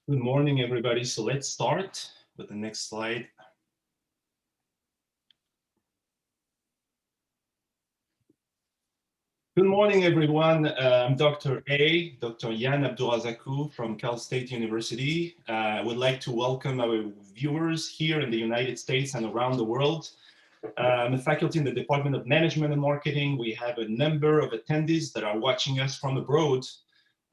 Good morning, everybody. So let's start with the next slide. Good morning, everyone. I'm Dr. Yann Abdourazakou from Cal State University. I would like to welcome our viewers here in the United States and around the world. I'm a faculty in the Department of Management and Marketing. We have a number of attendees that are watching us from abroad.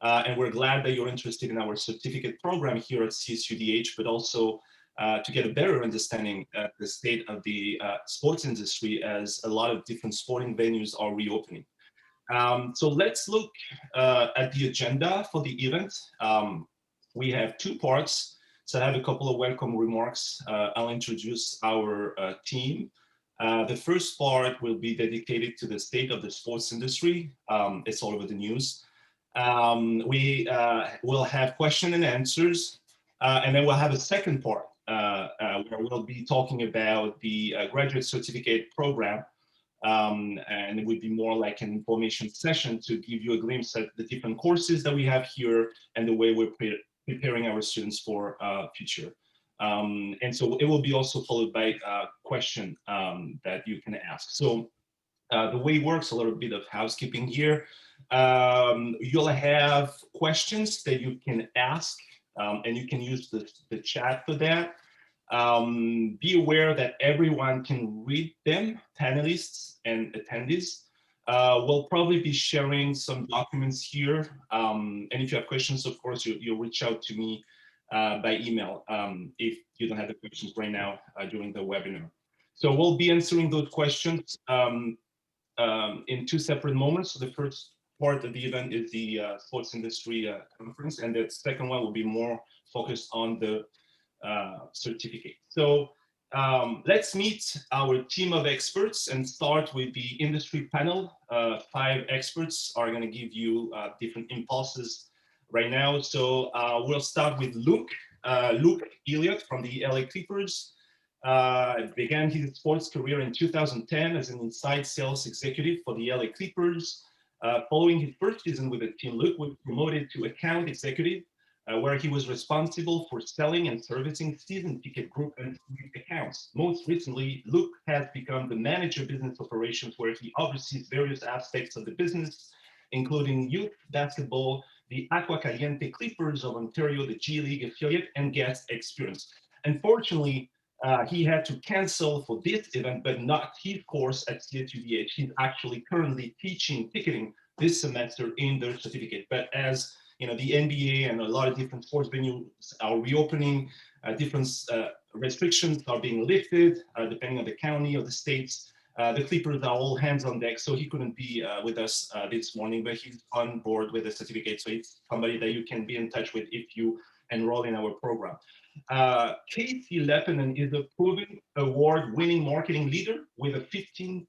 And we're glad that you're interested in our certificate program here at CSUDH, but also to get a better understanding of the state of the sports industry as a lot of different sporting venues are reopening. So let's look at the agenda for the event. We have two parts. So I have a couple of welcome remarks. I'll introduce our team. The first part will be dedicated to the state of the sports industry. It's all over the news. We will have question and answers, and then we'll have a second part where we'll be talking about the graduate certificate program, and it would be more like an information session to give you a glimpse at the different courses that we have here and the way we're preparing our students for future. And so it will be also followed by a question that you can ask. So the way it works, a little bit of housekeeping here. You'll have questions that you can ask, and you can use the chat for that. Be aware that everyone can read them, panelists and attendees. We'll probably be sharing some documents here. And if you have questions, of course, you'll reach out to me by email if you don't have the questions right now during the webinar. So we'll be answering those questions in two separate moments. So the first part of the event is the sports industry conference, and the second one will be more focused on the certificate. So let's meet our team of experts and start with the industry panel. 5 experts are going to give you different impulses right now. So we'll start with Luke Eliot from the LA Clippers. Began his sports career in 2010 as an inside sales executive for the LA Clippers. Following his first season with the team, Luke was promoted to account executive, where he was responsible for selling and servicing season ticket group and accounts. Most recently, Luke has become the manager of business operations, where he oversees various aspects of the business, including youth basketball, the Aqua Caliente Clippers of Ontario, the G League affiliate, and guest experience. Unfortunately, he had to cancel for this event, but not his course at CSUDH. He's actually currently teaching ticketing this semester in their certificate. But as you know, the NBA and a lot of different sports venues are reopening, different restrictions are being lifted, depending on the county or the states. The Clippers are all hands on deck, so he couldn't be with us this morning, but he's on board with the certificate. So it's somebody that you can be in touch with if you enroll in our program. Casey Lepinen is a proven award-winning marketing leader with a 15+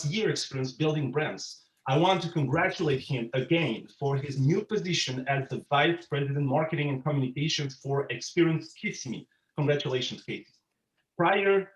year experience building brands. I want to congratulate him again for his new position as the Vice President Marketing and Communications for Experience Kissimmee. Congratulations, Casey. Prior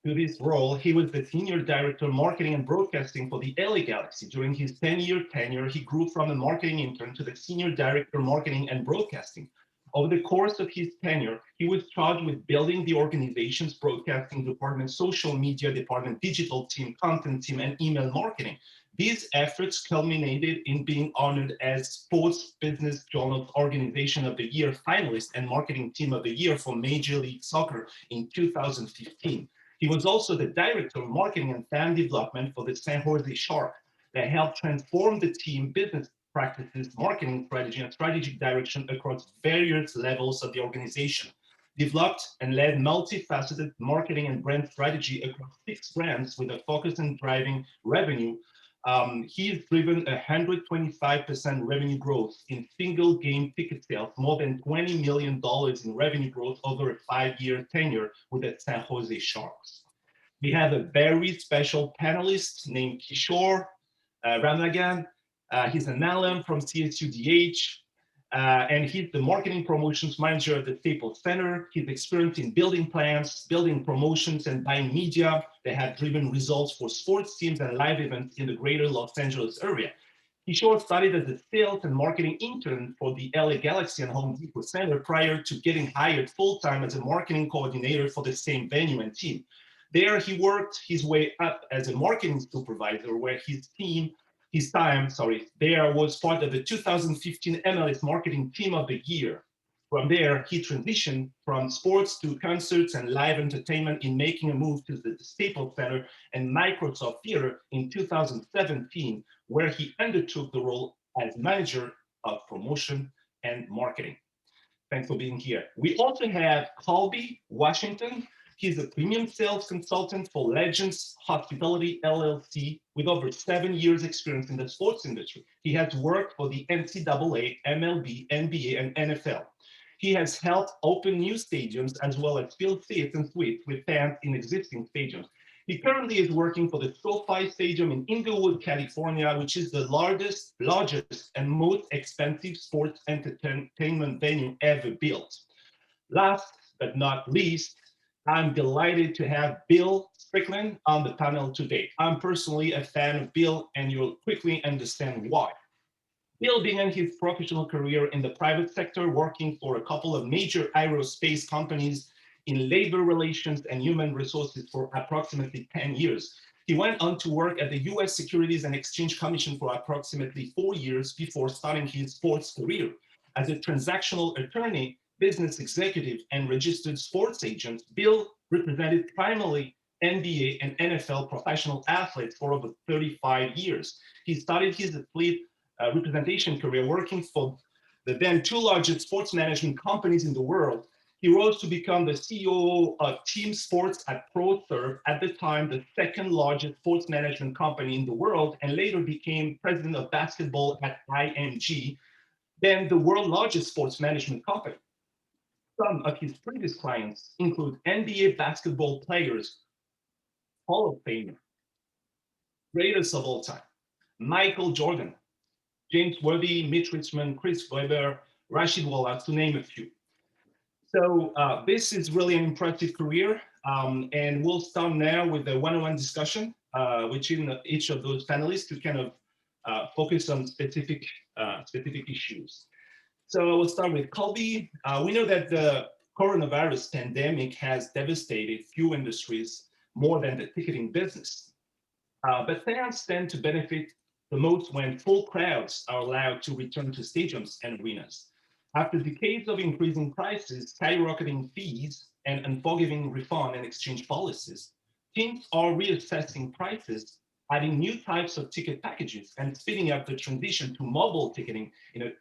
to this role, he was the Senior Director of Marketing and Broadcasting for the LA Galaxy. During his 10-year tenure, he grew from a marketing intern to the Senior Director of Marketing and Broadcasting. Over the course of his tenure, he was charged with building the organization's broadcasting department, social media department, digital team, content team, and email marketing. These efforts culminated in being honored as Sports Business Journal's Organization of the Year finalist and Marketing Team of the Year for Major League Soccer in 2015. He was also the Director of Marketing and Fan Development for the San Jose Sharks that helped transform the team business practices, marketing strategy, and strategic direction across various levels of the organization. Developed and led multifaceted marketing and brand strategy across 6 brands with a focus on driving revenue. He's driven 125% revenue growth in single game ticket sales, more than $20 million in revenue growth over a 5-year tenure with the San Jose Sharks. We have a very special panelist named Kishore Ramnagan. He's an alum from CSUDH, and he's the marketing promotions manager at the Staples Center. He's experienced in building plans, building promotions, and buying media that have driven results for sports teams and live events in the greater Los Angeles area. He short-studied as a sales and marketing intern for the LA Galaxy and Home Depot Center prior to getting hired full-time as a marketing coordinator for the same venue and team. There, he worked his way up as a marketing supervisor, where his time there was part of the 2015 MLS Marketing Team of the Year. From there, he transitioned from sports to concerts and live entertainment in making a move to the Staples Center and Microsoft Theater in 2017, where he undertook the role as manager of promotion and marketing. Thanks for being here. We also have Colby Washington. He's a premium sales consultant for Legends Hospitality LLC with over 7 years experience in the sports industry. He has worked for the NCAA, MLB, NBA, and NFL. He has helped open new stadiums as well as fill seats and suites with fans in existing stadiums. He currently is working for the SoFi Stadium in Inglewood, California, which is the largest and most expensive sports entertainment venue ever built. Last but not least, I'm delighted to have Bill Strickland on the panel today. I'm personally a fan of Bill, and you'll quickly understand why. Bill began his professional career in the private sector, working for a couple of major aerospace companies in labor relations and human resources for approximately 10 years. He went on to work at the US Securities and Exchange Commission for approximately 4 years before starting his sports career. As a transactional attorney, business executive, and registered sports agent, Bill represented primarily NBA and NFL professional athletes for over 35 years. He started his athlete representation career working for the then two largest sports management companies in the world. He rose to become the CEO of Team Sports at ProServe, at the time the second largest sports management company in the world, and later became president of basketball at IMG, then the world's largest sports management company. Some of his previous clients include NBA basketball players, Hall of Famer, greatest of all time, Michael Jordan, James Worthy, Mitch Richmond, Chris Webber, Rashid Wallace, to name a few. So this is really an impressive career, and we'll start now with the one-on-one discussion, which in each of those panelists to kind of focus on specific issues. So I will start with Colby. We know that the coronavirus pandemic has devastated few industries more than the ticketing business, but fans tend to benefit the most when full crowds are allowed to return to stadiums and arenas. After decades of increasing prices, skyrocketing fees, and unforgiving refund and exchange policies, teams are reassessing prices, adding new types of ticket packages, and speeding up the transition to mobile ticketing in a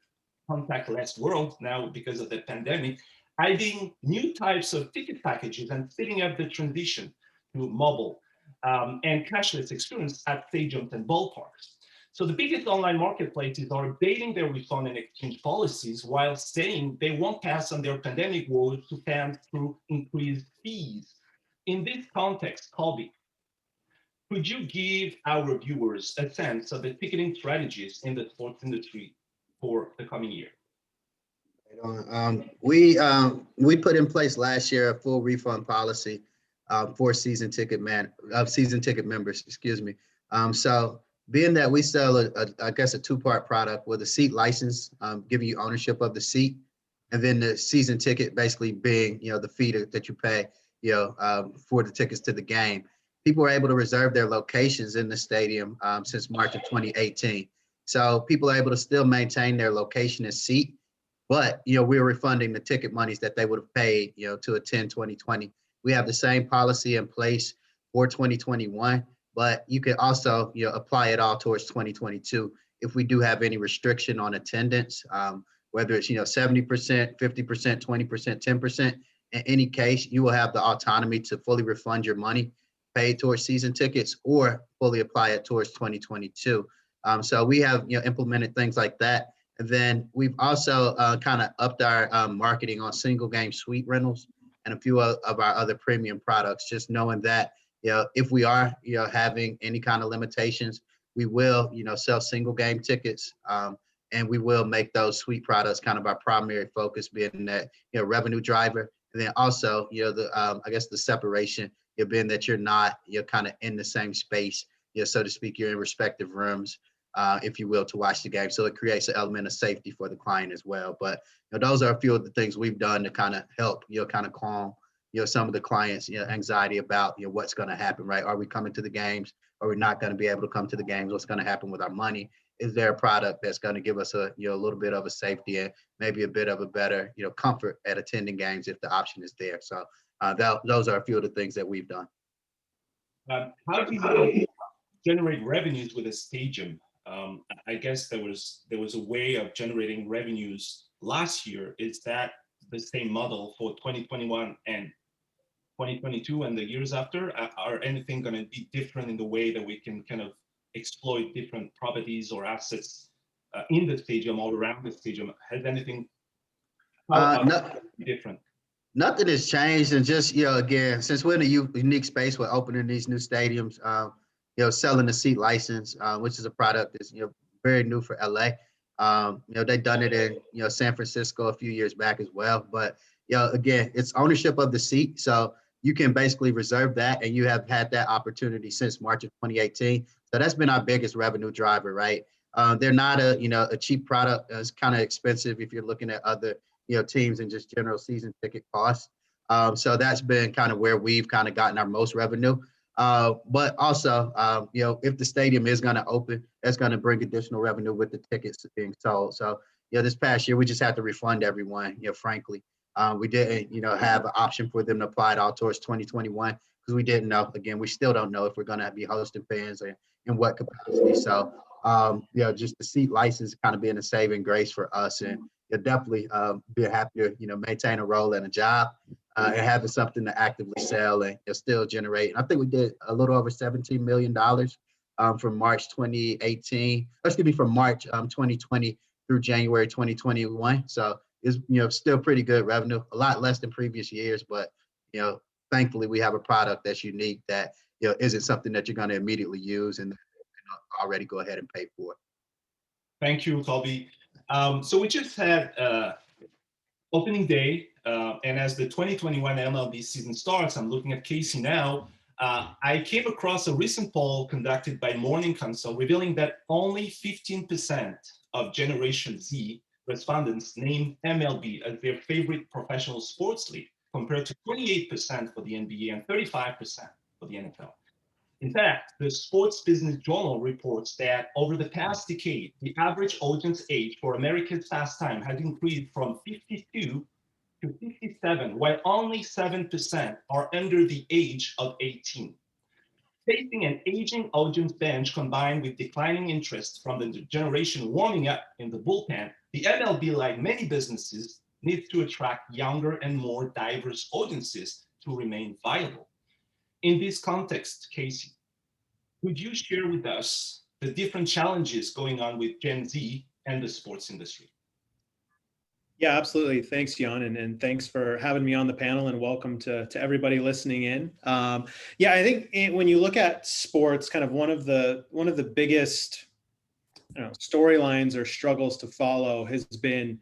contactless world now because of the pandemic, adding new types of ticket packages and speeding up the transition to mobile and cashless experience at stadiums and ballparks. So the biggest online marketplaces are updating their refund and exchange policies while saying they won't pass on their pandemic woes to fans through increased fees. In this context, Colby, could you give our viewers a sense of the ticketing strategies in the sports industry for the coming year? We put in place last year a full refund policy for season ticket members. Excuse me. So being that we sell I guess a two-part product with a seat license, giving you ownership of the seat, and then the season ticket basically being the fee that you pay for the tickets to the game. People are able to reserve their locations in the stadium since March of 2018. So people are able to still maintain their location and seat, but we're refunding the ticket monies that they would have paid to attend 2020. We have the same policy in place for 2021, but you can also apply it all towards 2022 if we do have any restriction on attendance, whether it's 70%, 50%, 20%, 10%. In any case, you will have the autonomy to fully refund your money paid towards season tickets or fully apply it towards 2022. So we have implemented things like that. And then we've also kind of upped our marketing on single game suite rentals and a few of our other premium products, just knowing that if we are having any kind of limitations, we will sell single game tickets, and we will make those suite products kind of our primary focus, being that revenue driver. And then also I guess the separation, being that you're not kind of in the same space, so to speak, you're in respective rooms. if you will, to watch the game. So it creates an element of safety for the client as well. But those are a few of the things we've done to kind of help, kind of calm, some of the clients, anxiety about, what's going to happen, right? Are we coming to the games? Are we not going to be able to come to the games? What's going to happen with our money? Is there a product that's going to give us a, a little bit of a safety and maybe a bit of a better, comfort at attending games if the option is there? So those are a few of the things that we've done. How do you generate revenues with a stadium? I guess there was a way of generating revenues last year. Is that the same model for 2021 and 2022 and the years after? Are anything going to be different in the way that we can kind of exploit different properties or assets in the stadium or around the stadium? Has anything different? Nothing has changed, and just again, since we're in a unique space, we're opening these new stadiums. Selling the seat license, which is a product that's very new for LA. They've done it in San Francisco a few years back as well. But again, it's ownership of the seat, so you can basically reserve that, and you have had that opportunity since March of 2018. So that's been our biggest revenue driver, right? They're not a cheap product. It's kind of expensive if you're looking at other teams and just general season ticket costs. So that's been kind of where we've kind of gotten our most revenue. But also, if the stadium is going to open, that's going to bring additional revenue with the tickets being sold. So, this past year, we just had to refund everyone, frankly. We didn't, have an option for them to apply it all towards 2021 because we didn't know. Again, we still don't know if we're going to be hosting fans or in what capacity. So, just the seat license kind of being a saving grace for us. And definitely be happy to, maintain a role and a job. And having something to actively sell and still generate. I think we did a little over $17 million from March 2018, from March 2020 through January 2021. So it's still pretty good revenue, a lot less than previous years, but thankfully we have a product that's unique that isn't something that you're going to immediately use and already go ahead and pay for it. Thank you, Colby. So we just had opening day, and as the 2021 MLB season starts, I'm looking at Casey now. I came across a recent poll conducted by Morning Consult revealing that only 15% of Generation Z respondents named MLB as their favorite professional sports league, compared to 28% for the NBA and 35% for the NFL. In fact, the Sports Business Journal reports that over the past decade, the average audience age for America's pastime has increased from 52 to 57, while only 7% are under the age of 18. Facing an aging audience bench combined with declining interest from the generation warming up in the bullpen, the MLB, like many businesses, needs to attract younger and more diverse audiences to remain viable. In this context, Casey, could you share with us the different challenges going on with Gen Z and the sports industry? Yeah, absolutely. Thanks, Yann, and thanks for having me on the panel, and welcome to everybody listening in. Yeah, I think when you look at sports, kind of one of the biggest storylines or struggles to follow has been,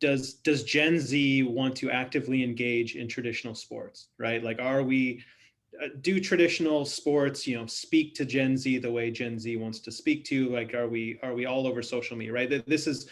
does Gen Z want to actively engage in traditional sports, right? Like, do traditional sports, speak to Gen Z the way Gen Z wants to speak to? Like, are we all over social media, right? This is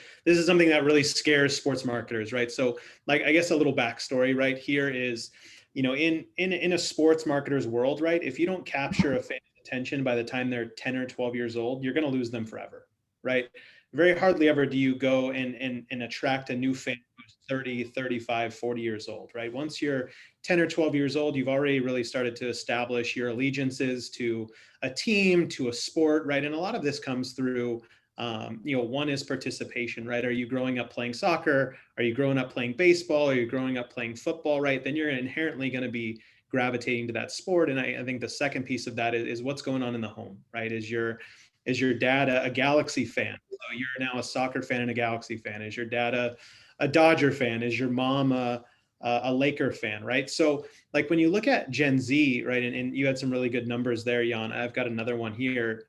something that really scares sports marketers, right? So, like, I guess a little backstory right here is, in a sports marketer's world, right? If you don't capture a fan's attention by the time they're 10 or 12 years old, you're going to lose them forever, right? Very hardly ever do you go and attract a new fan who's 30, 35, 40 years old, right? Once you're 10 or 12 years old, you've already really started to establish your allegiances to a team, to a sport, right? And a lot of this comes through, one is participation, right? Are you growing up playing soccer? Are you growing up playing baseball? Are you growing up playing football, right? Then you're inherently going to be gravitating to that sport. And I think the second piece of that is what's going on in the home, right? Is your dad a Galaxy fan? So you're now a soccer fan and a Galaxy fan. Is your dad a Dodger fan? Is your mom a Laker fan, right? So, like, when you look at Gen Z, right, and you had some really good numbers there, Yann. I've got another one here.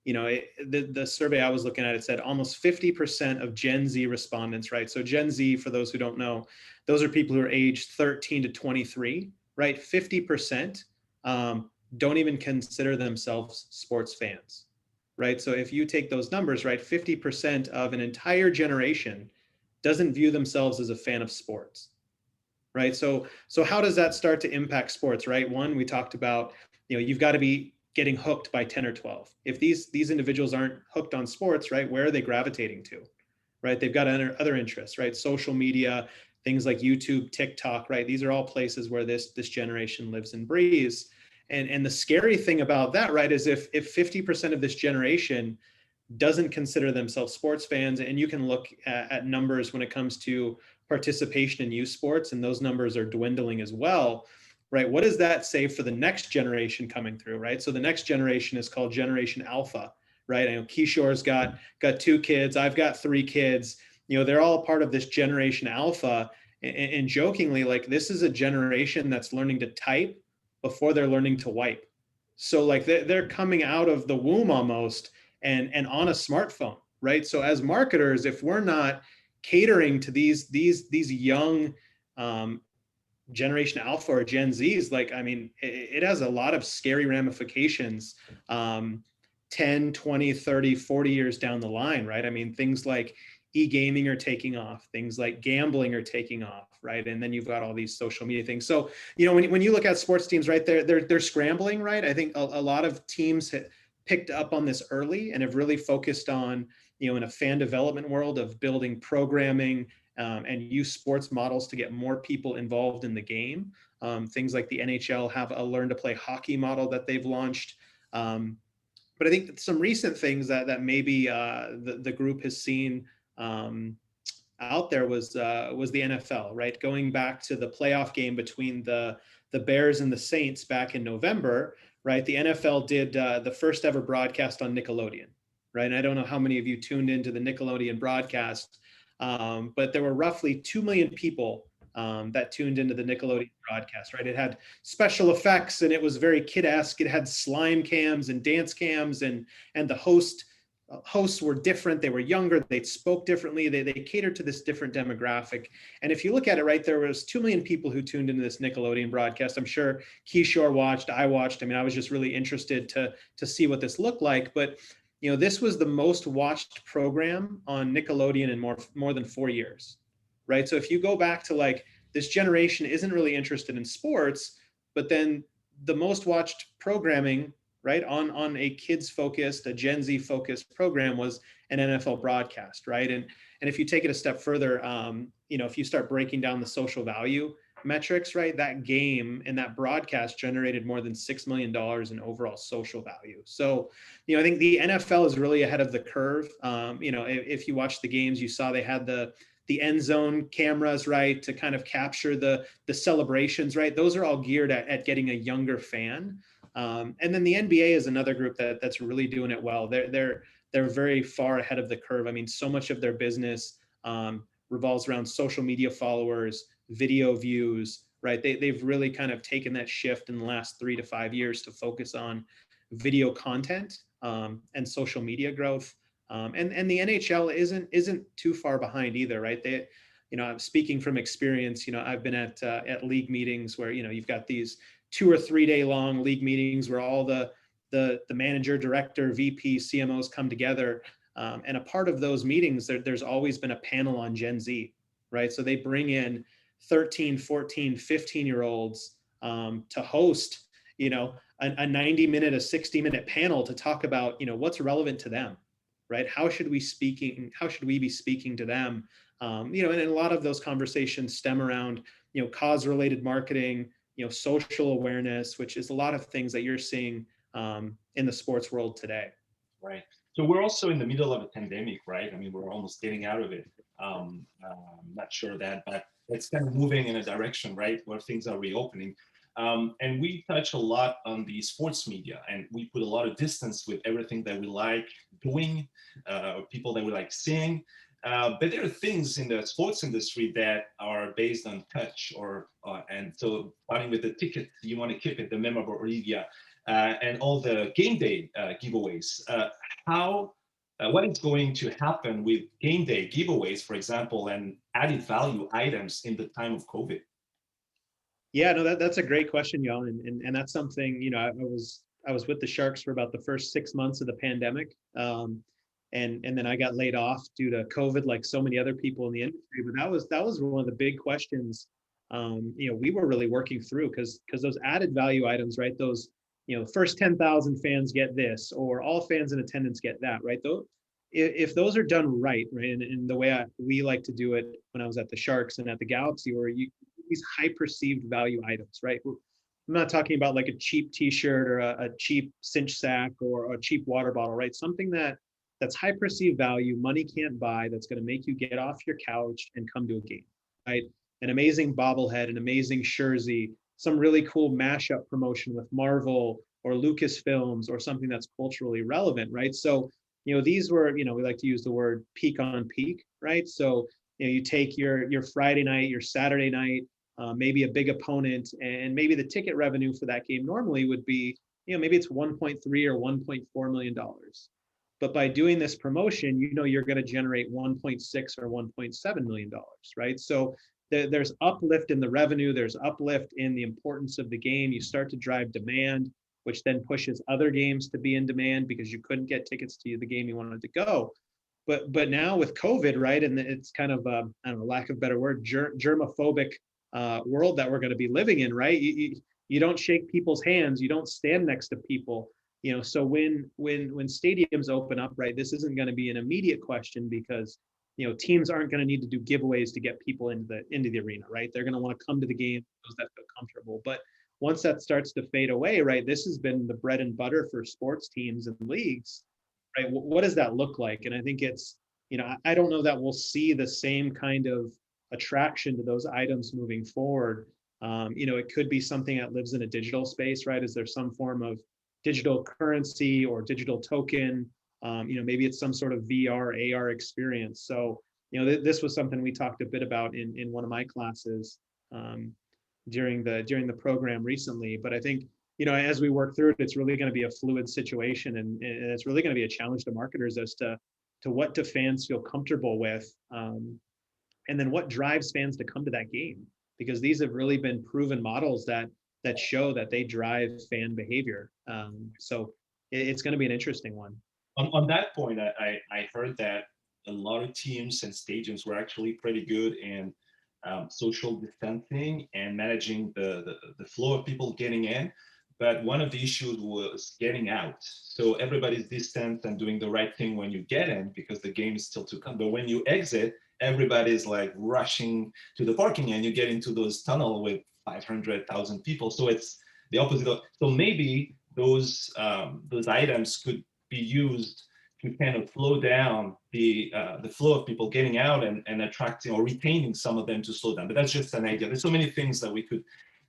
The survey I was looking at, it said almost 50% of Gen Z respondents, right? So Gen Z, for those who don't know, those are people who are aged 13 to 23, right? 50% don't even consider themselves sports fans, right? So if you take those numbers, right, 50% of an entire generation doesn't view themselves as a fan of sports, right? So how does that start to impact sports, right? One, we talked about, you've got to be getting hooked by 10 or 12. If these individuals aren't hooked on sports, right, where are they gravitating to, right? They've got other interests, right? Social media, things like YouTube, TikTok, right? These are all places where this generation lives and breathes. And the scary thing about that, right, is if 50% of this generation doesn't consider themselves sports fans, and you can look at numbers when it comes to participation in youth sports, and those numbers are dwindling as well, right? What does that say for the next generation coming through, right? So the next generation is called Generation Alpha, right? I know Kishore's got 2 kids, I've got 3 kids, they're all part of this Generation Alpha. And jokingly, like, this is a generation that's learning to type before they're learning to wipe. So like they're coming out of the womb almost and on a smartphone, right? So as marketers, if we're not catering to these young Generation Alpha or Gen Zs, like, I mean, it has a lot of scary ramifications 10, 20, 30, 40 years down the line, right? I mean, things like e-gaming are taking off, things like gambling are taking off, right? And then you've got all these social media things. So, when you look at sports teams, right, they're scrambling, right? I think a lot of teams picked up on this early and have really focused on, in a fan development world of building programming and use sports models to get more people involved in the game. Things like the NHL have a learn to play hockey model that they've launched. But I think some recent things that maybe the group has seen out there was the NFL, right? Going back to the playoff game between the Bears and the Saints back in November, right? The NFL did the first ever broadcast on Nickelodeon, right? And I don't know how many of you tuned into the Nickelodeon broadcast, but there were roughly 2 million people that tuned into the Nickelodeon broadcast, right? It had special effects and it was very kid-esque. It had slime cams and dance cams, and the hosts were different. They were younger. They spoke differently. They catered to this different demographic. And if you look at it, right, there was 2 million people who tuned into this Nickelodeon broadcast. I'm sure Kishore watched, I watched. I mean, I was just really interested to see what this looked like. But, this was the most watched program on Nickelodeon in more than 4 years, right? So if you go back to, like, this generation isn't really interested in sports, but then the most watched programming, right, on a kids focused, a Gen Z focused program was an NFL broadcast, right? And if you take it a step further, if you start breaking down the social value metrics, right, that game and that broadcast generated more than $6 million in overall social value. So, I think the NFL is really ahead of the curve. If you watch the games, you saw they had the end zone cameras, right, to kind of capture the celebrations, right? Those are all geared at getting a younger fan. And then the NBA is another group that's really doing it well. They're very far ahead of the curve. I mean, so much of their business revolves around social media followers, video views, right? They've really kind of taken that shift in the last 3 to 5 years to focus on video content and social media growth. And the NHL isn't too far behind either, right? I'm speaking from experience. I've been at league meetings where you've got these 2 or 3 day long league meetings where all the manager, director, VP, CMOs come together. And a part of those meetings, there's always been a panel on Gen Z, right? So they bring in 13, 14, 15-year-olds to host, a 90-minute, a 60-minute panel to talk about, what's relevant to them, right? How should we be speaking to them? And a lot of those conversations stem around, cause-related marketing, social awareness, which is a lot of things that you're seeing in the sports world today. Right. So we're also in the middle of a pandemic, right? I mean, we're almost getting out of it. Not sure that, but it's kind of moving in a direction, right, where things are reopening. And we touch a lot on the sports media, and we put a lot of distance with everything that we like doing, people that we like seeing. But there are things in the sports industry that are based on touch, and so starting with the ticket, you want to keep it, the memorabilia, and all the game day giveaways. What is going to happen with game day giveaways, for example, and added value items in the time of COVID? Yeah, no, that's a great question, Yann, and that's something I was with the Sharks for about the first 6 months of the pandemic. And then I got laid off due to COVID, like so many other people in the industry. But that was one of the big questions, we were really working through, because those added value items, right? Those, first 10,000 fans get this, or all fans in attendance get that, right? Though, if those are done right, and the way we like to do it when I was at the Sharks and at the Galaxy, where these high perceived value items, right? I'm not talking about like a cheap T-shirt or a cheap cinch sack or a cheap water bottle, right? Something that's high perceived value, money can't buy, that's going to make you get off your couch and come to a game, right? An amazing bobblehead, an amazing jersey, some really cool mashup promotion with Marvel or Lucasfilms or something that's culturally relevant, right? So, these were, we like to use the word peak on peak, right? So, you take your Friday night, your Saturday night, maybe a big opponent, and maybe the ticket revenue for that game normally would be, maybe it's 1.3 or 1.4 million dollars. But by doing this promotion, you're going to generate 1.6 or 1.7 million dollars, right? So there's uplift in the revenue, there's uplift in the importance of the game. You start to drive demand, which then pushes other games to be in demand because you couldn't get tickets to the game you wanted to go. But now with COVID, right, and it's kind of I don't know, lack of a better word, germophobic world that we're going to be living in, right? You don't shake people's hands, you don't stand next to people, so when stadiums open up, right, this isn't going to be an immediate question, because teams aren't going to need to do giveaways to get people into the arena, right? They're going to want to come to the game, those that feel comfortable. But once that starts to fade away, right, this has been the bread and butter for sports teams and leagues, right? What does that look like? And I think it's, I don't know that we'll see the same kind of attraction to those items moving forward. It could be something that lives in a digital space, right? Is there some form of digital currency or digital token? Maybe it's some sort of VR, AR experience. So, this was something we talked a bit about in one of my classes during the program recently. But I think, as we work through it, it's really going to be a fluid situation, and it's really going to be a challenge to marketers as to what do fans feel comfortable with, and then what drives fans to come to that game, because these have really been proven models that show that they drive fan behavior. So it's going to be an interesting one. On that point, I heard that a lot of teams and stadiums were actually pretty good in social distancing and managing the flow of people getting in. But one of the issues was getting out. So everybody's distant and doing the right thing when you get in, because the game is still to come. But when you exit, everybody's like rushing to the parking, and you get into those tunnel with 500,000 people. So it's the opposite. So maybe those items could be used to kind of slow down the flow of people getting out and attracting or retaining some of them to slow down. But that's just an idea. There's so many things that we could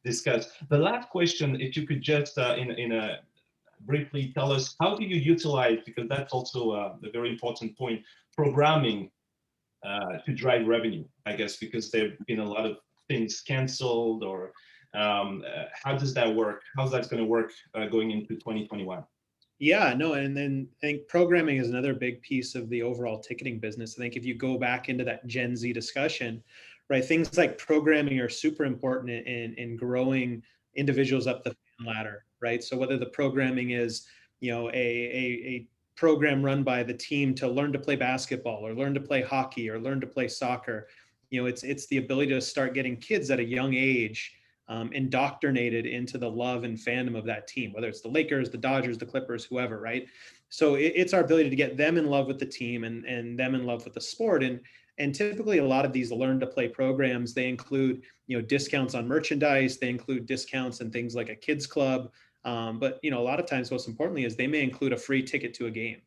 discuss. The last question, if you could just briefly tell us, how do you utilize, because that's also a very important point, programming to drive revenue, I guess, because there have been a lot of things canceled, or how does that work? How's that going to work going into 2021? Yeah, no, and then I think programming is another big piece of the overall ticketing business. I think if you go back into that Gen Z discussion, right, things like programming are super important in growing individuals up the fan ladder, right? So whether the programming is, a program run by the team to learn to play basketball, or learn to play hockey, or learn to play soccer, it's the ability to start getting kids at a young age indoctrinated into the love and fandom of that team, whether it's the Lakers, the Dodgers, the Clippers, whoever, right? So it's our ability to get them in love with the team and them in love with the sport. And typically a lot of these learn to play programs, they include, discounts on merchandise, they include discounts and things like a kids club. But, a lot of times, most importantly, is they may include a free ticket to a game,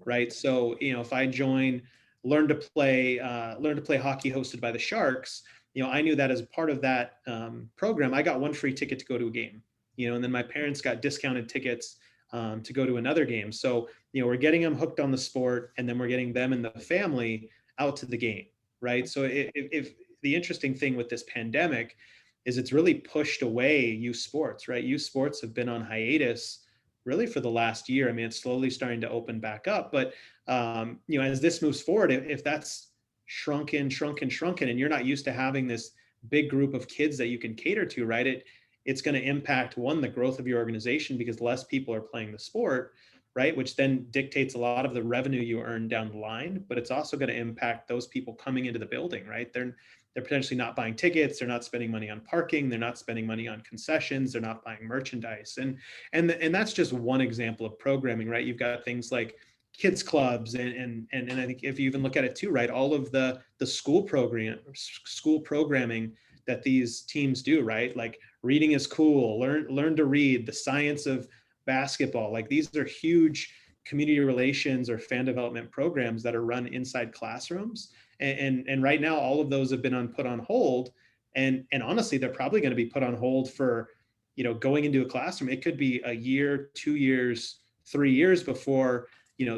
right? So, if I join learn to play hockey hosted by the Sharks, I knew that as part of that program, I got one free ticket to go to a game, and then my parents got discounted tickets to go to another game. So, we're getting them hooked on the sport, and then we're getting them and the family out to the game, right? So if the interesting thing with this pandemic is it's really pushed away youth sports, right? Youth sports have been on hiatus really for the last year. I mean, it's slowly starting to open back up, but as this moves forward, if that's shrunken, and you're not used to having this big group of kids that you can cater to, right? it's going to impact, one, the growth of your organization because less people are playing the sport, right? Which then dictates a lot of the revenue you earn down the line, but it's also going to impact those people coming into the building, right? They're potentially not buying tickets, they're not spending money on parking, they're not spending money on concessions, they're not buying merchandise. And that's just one example of programming, right? You've got things like kids clubs and I think if you even look at it too, right, all of the school programming that these teams do, right? Like reading is cool, learn to read, the science of basketball. Like these are huge community relations or fan development programs that are run inside classrooms. And right now, all of those have been put on hold. And honestly, they're probably going to be put on hold for, going into a classroom. It could be a year, 2 years, 3 years before,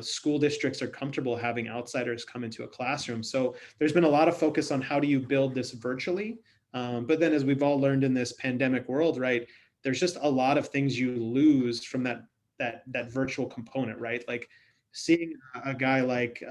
school districts are comfortable having outsiders come into a classroom. So there's been a lot of focus on how do you build this virtually. But then as we've all learned in this pandemic world, right, there's just a lot of things you lose from that virtual component, right? Like seeing a guy like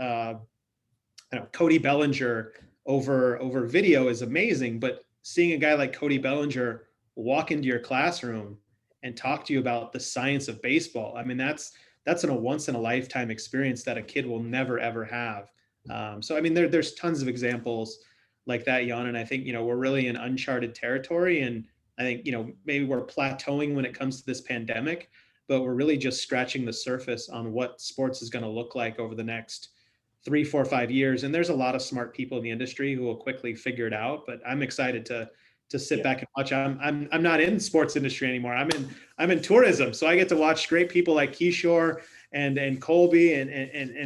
Cody Bellinger over video is amazing, but seeing a guy like Cody Bellinger walk into your classroom and talk to you about the science of baseball, I mean, that's a once in a lifetime experience that a kid will never ever have. So I mean, there's tons of examples like that, Yann, and I think we're really in uncharted territory, and I think maybe we're plateauing when it comes to this pandemic, but we're really just scratching the surface on what sports is going to look like over the next 3, 4, 5 years. And there's a lot of smart people in the industry who will quickly figure it out. But I'm excited to sit back and watch. I'm not in sports industry anymore. I'm in tourism, so I get to watch great people like Kishore and Colby and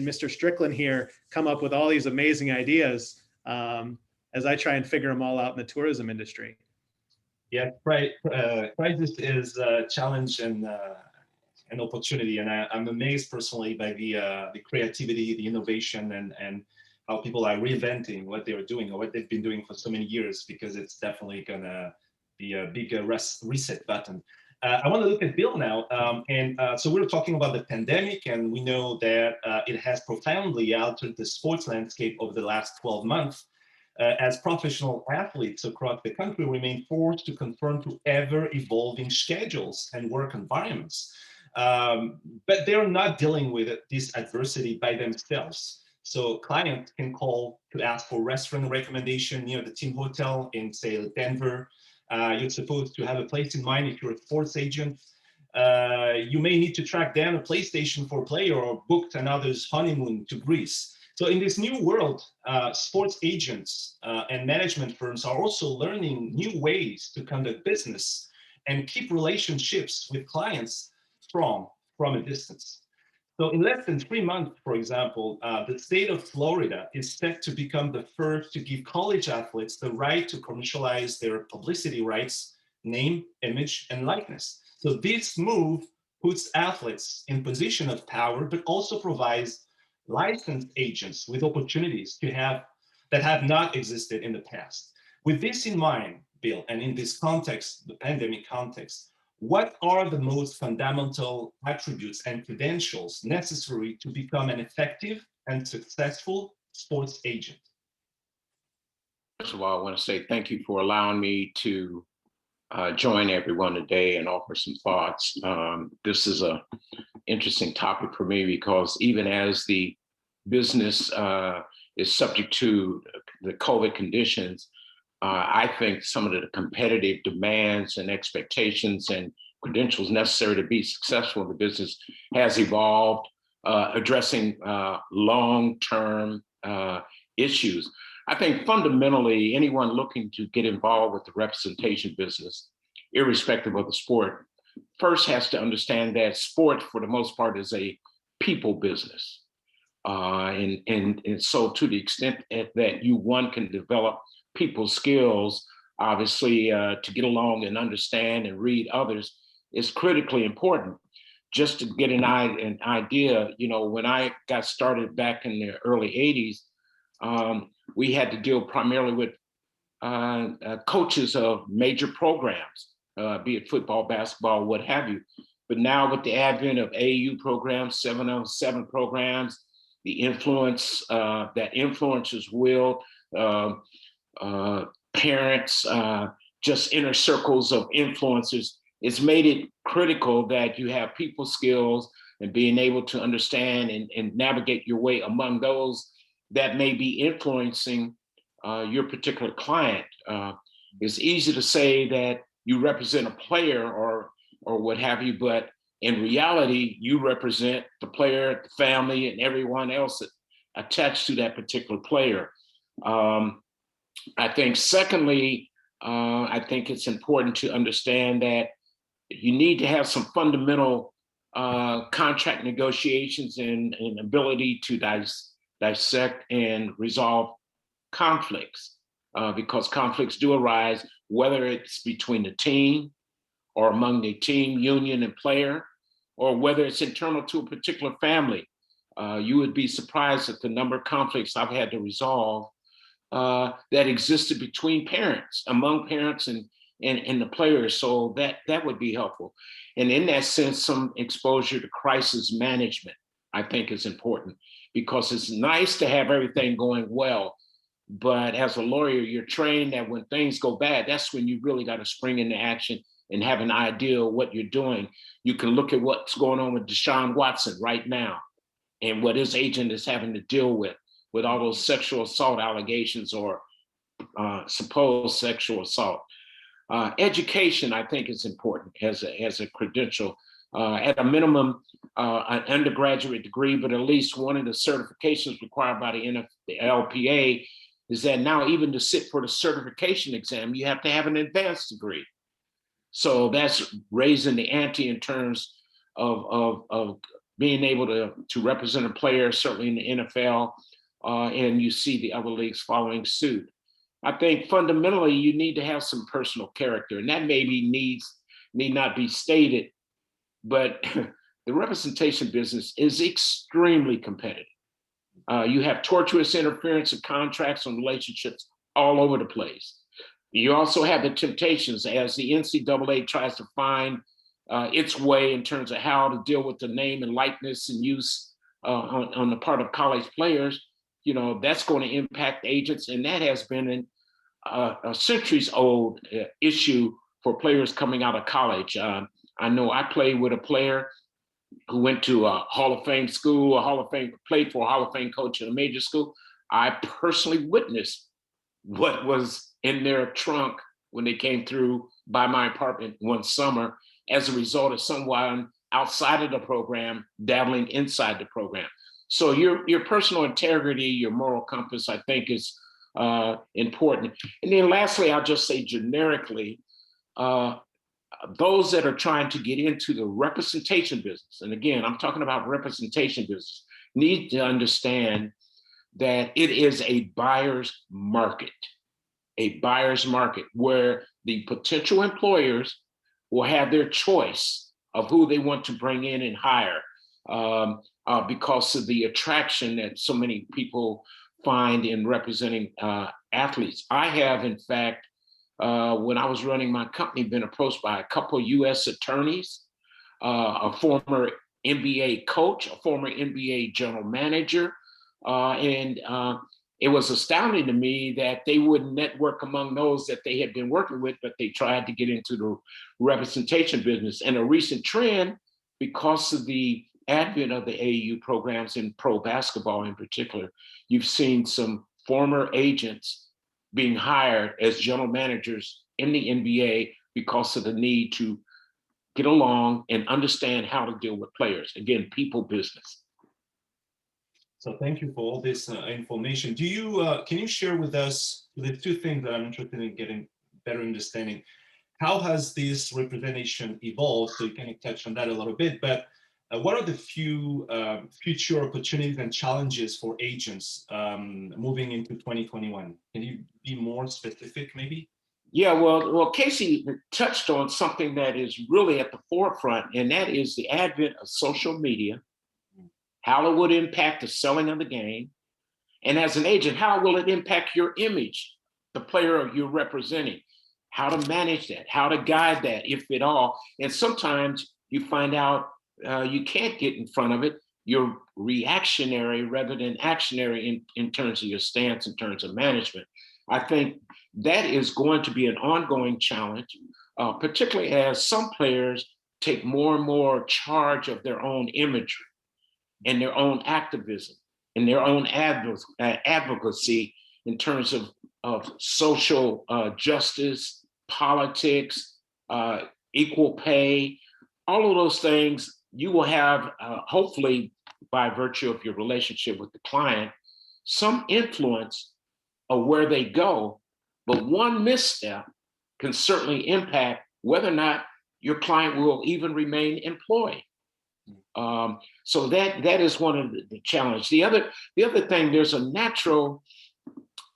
Mr. Strickland here come up with all these amazing ideas as I try and figure them all out in the tourism industry. Yeah, right. Crisis is a challenge and an opportunity, and I'm amazed personally by the creativity, the innovation, and how people are reinventing what they are doing or what they've been doing for so many years, because it's definitely gonna be a big reset button. I want to look at Bill now, so we're talking about the pandemic, and we know that it has profoundly altered the sports landscape over the last 12 months. As professional athletes across the country remain forced to conform to ever-evolving schedules and work environments. But they're not dealing with this adversity by themselves. So clients can call to ask for restaurant recommendation near the team hotel in, say, Denver. You're supposed to have a place in mind if you're a sports agent. You may need to track down a PlayStation for a player or book another's honeymoon to Greece. So in this new world, sports agents and management firms are also learning new ways to conduct business and keep relationships with clients strong from a distance. So in less than 3 months, for example, the state of Florida is set to become the first to give college athletes the right to commercialize their publicity rights, name, image, and likeness. So this move puts athletes in position of power, but also provides licensed agents with opportunities that have not existed in the past. With this in mind, Bill, and in this context, the pandemic context, what are the most fundamental attributes and credentials necessary to become an effective and successful sports agent? First of all, I want to say thank you for allowing me to join everyone today and offer some thoughts. This is an interesting topic for me because even as the business is subject to the COVID conditions, I think some of the competitive demands and expectations and credentials necessary to be successful in the business has evolved, addressing long-term issues. I think fundamentally, anyone looking to get involved with the representation business, irrespective of the sport, first has to understand that sport, for the most part, is a people business. And so to the extent that one can develop people skills, obviously, to get along and understand and read others is critically important. Just to get an idea, when I got started back in the early 80s, we had to deal primarily with coaches of major programs, be it football, basketball, what have you. But now with the advent of AAU programs, 7-on-7 programs, the influence that influencers will, parents, just inner circles of influencers. It's made it critical that you have people skills and being able to understand and navigate your way among those that may be influencing your particular client. It's easy to say that you represent a player or what have you, but in reality, you represent the player, the family, and everyone else attached to that particular player. I think secondly, I think it's important to understand that you need to have some fundamental contract negotiations and ability to dissect and resolve conflicts, because conflicts do arise, whether it's between the team or among the team, union, and player, or whether it's internal to a particular family. You would be surprised at the number of conflicts I've had to resolve that existed between parents, among parents and the players. So that would be helpful. And in that sense, some exposure to crisis management, I think, is important, because it's nice to have everything going well. But as a lawyer, you're trained that when things go bad, that's when you really got to spring into action and have an idea of what you're doing. You can look at what's going on with Deshaun Watson right now and what his agent is having to deal with all those sexual assault allegations or supposed sexual assault. Education, I think, is important as a credential. At a minimum, an undergraduate degree, but at least one of the certifications required by the LPA is that now even to sit for the certification exam, you have to have an advanced degree. So that's raising the ante in terms of being able to represent a player, certainly in the NFL, and you see the other leagues following suit. I think fundamentally you need to have some personal character, and that maybe need not be stated, but the representation business is extremely competitive. You have tortuous interference of contracts and relationships all over the place. You also have the temptations as the NCAA tries to find its way in terms of how to deal with the name and likeness and use on the part of college players. You know, that's going to impact agents, and that has been a centuries-old issue for players coming out of college. I know I played with a player who went to a Hall of Fame school, played for a Hall of Fame coach in a major school. I personally witnessed what was in their trunk when they came through by my apartment one summer as a result of someone outside of the program dabbling inside the program. So your personal integrity, your moral compass, I think, is important. And then lastly, I'll just say generically, those that are trying to get into the representation business, and again, I'm talking about representation business, need to understand that it is a buyer's market where the potential employers will have their choice of who they want to bring in and hire because of the attraction that so many people find in representing athletes. I have, in fact, when I was running my company, been approached by a couple of U.S. attorneys, a former NBA coach, a former NBA general manager, and it was astounding to me that they wouldn't network among those that they had been working with, but they tried to get into the representation business. And a recent trend, because of the advent of the AAU programs in pro basketball in particular, you've seen some former agents being hired as general managers in the NBA because of the need to get along and understand how to deal with players. Again, people business. So thank you for all this information. Do you can you share with us the two things that I'm interested in getting better understanding? How has this representation evolved? So you kind of touch on that a little bit, but what are the few future opportunities and challenges for agents moving into 2021? Can you be more specific, maybe? Yeah, well, Casey touched on something that is really at the forefront, and that is the advent of social media, how it would impact the selling of the game, and as an agent, how will it impact your image, the player you're representing, how to manage that, how to guide that, if at all. And sometimes you find out you can't get in front of it you're reactionary rather than actionary in terms of your stance, in terms of management. I think that is going to be an ongoing challenge, particularly as some players take more and more charge of their own imagery and their own activism and their own advocacy in terms of social justice, politics, equal pay, all of those things. You will have, hopefully, by virtue of your relationship with the client, some influence of where they go, but one misstep can certainly impact whether or not your client will even remain employed. So that is one of the challenge. The other thing, there's a natural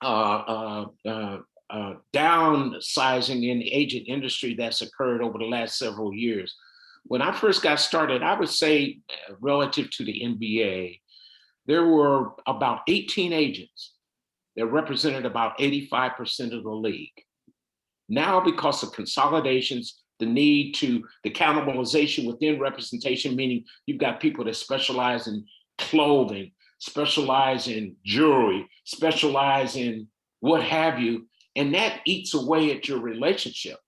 downsizing in the agent industry that's occurred over the last several years. When I first got started, I would say relative to the NBA, there were about 18 agents that represented about 85% of the league. Now, because of consolidations, the need to, the cannibalization within representation, meaning you've got people that specialize in clothing, specialize in jewelry, specialize in what have you, and that eats away at your relationship.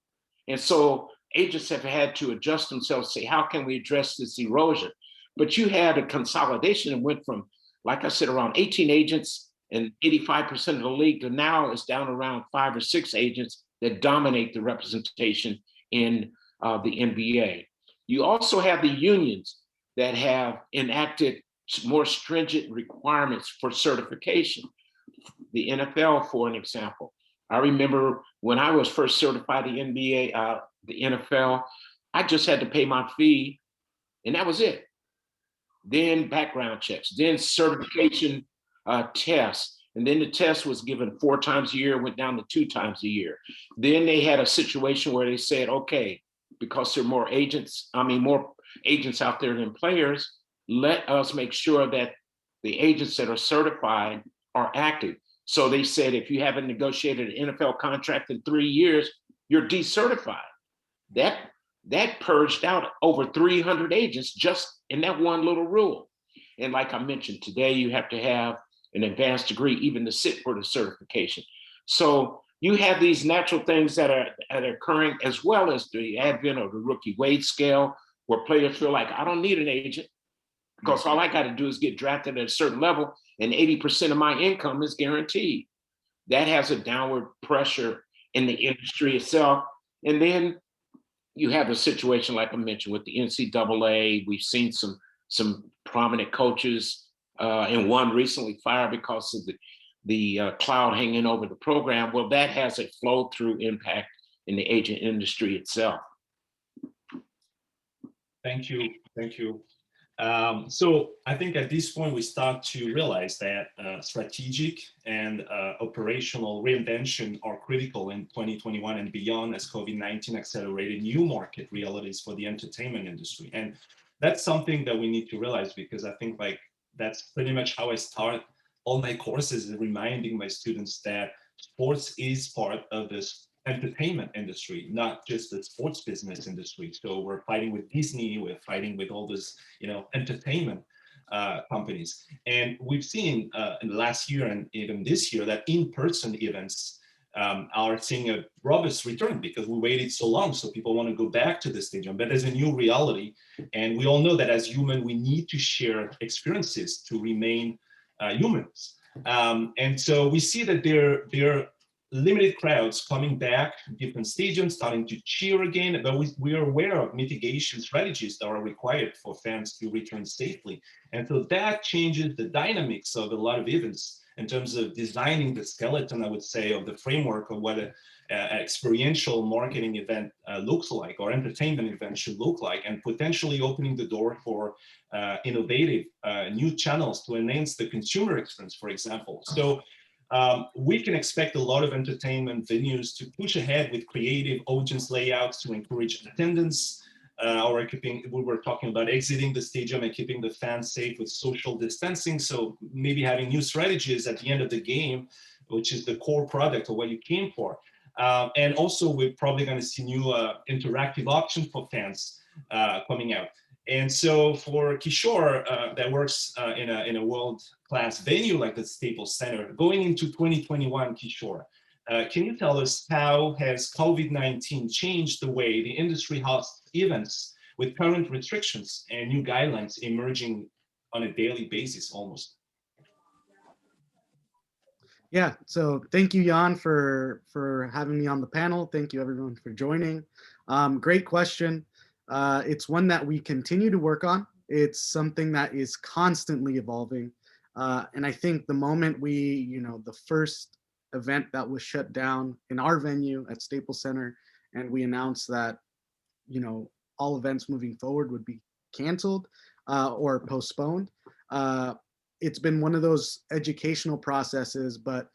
And so agents have had to adjust themselves, say, how can we address this erosion? But you had a consolidation and went from, like I said, around 18 agents and 85% of the league to now it's down around 5 or 6 agents that dominate the representation in the NBA. You also have the unions that have enacted more stringent requirements for certification. The NFL, for an example. I remember when I was first certified the NBA, the NFL, I just had to pay my fee and that was it. Then background checks, then certification tests. And then the test was given 4 times a year, went down to 2 times a year. Then they had a situation where they said, okay, because there are more agents out there than players, let us make sure that the agents that are certified are active. So they said, if you haven't negotiated an NFL contract in 3 years, you're decertified. That purged out over 300 agents just in that one little rule. And like I mentioned, today you have to have an advanced degree even to sit for the certification. So you have these natural things that are occurring, as well as the advent of the rookie wage scale, where players feel like, I don't need an agent because all I got to do is get drafted at a certain level and 80% of my income is guaranteed. That has a downward pressure in the industry itself. And then you have a situation like I mentioned with the NCAA. We've seen some prominent coaches and one recently fired because of the cloud hanging over the program. Well, that has a flow through impact in the agent industry itself. Thank you. So I think at this point, we start to realize that strategic and operational reinvention are critical in 2021 and beyond, as COVID-19 accelerated new market realities for the entertainment industry. And that's something that we need to realize, because I think that's pretty much how I start all my courses, reminding my students that sports is part of this entertainment industry, not just the sports business industry. So we're fighting with Disney, we're fighting with all this, entertainment companies. And we've seen in the last year and even this year that in-person events are seeing a robust return because we waited so long. So people want to go back to the stadium, but there's a new reality. And we all know that as human, we need to share experiences to remain humans. And so we see that there are limited crowds coming back, different stadiums starting to cheer again, but we are aware of mitigation strategies that are required for fans to return safely. And so that changes the dynamics of a lot of events in terms of designing the skeleton, I would say, of the framework of what an experiential marketing event looks like, or entertainment event should look like, and potentially opening the door for innovative new channels to enhance the consumer experience, for example. So we can expect a lot of entertainment venues to push ahead with creative audience layouts to encourage attendance, we were talking about exiting the stadium and keeping the fans safe with social distancing. So maybe having new strategies at the end of the game, which is the core product of what you came for. And also we're probably going to see new interactive options for fans coming out. And so for Kishore, that works in a world-class venue like the Staples Center, going into 2021, Kishore, can you tell us how has COVID-19 changed the way the industry hosts events with current restrictions and new guidelines emerging on a daily basis almost? Yeah, so thank you, Yann, for having me on the panel. Thank you, everyone, for joining. Great question. It's one that we continue to work on. It's something that is constantly evolving. And I think the moment the first event that was shut down in our venue at Staples Center, and we announced that, all events moving forward would be canceled or postponed. It's been one of those educational processes, but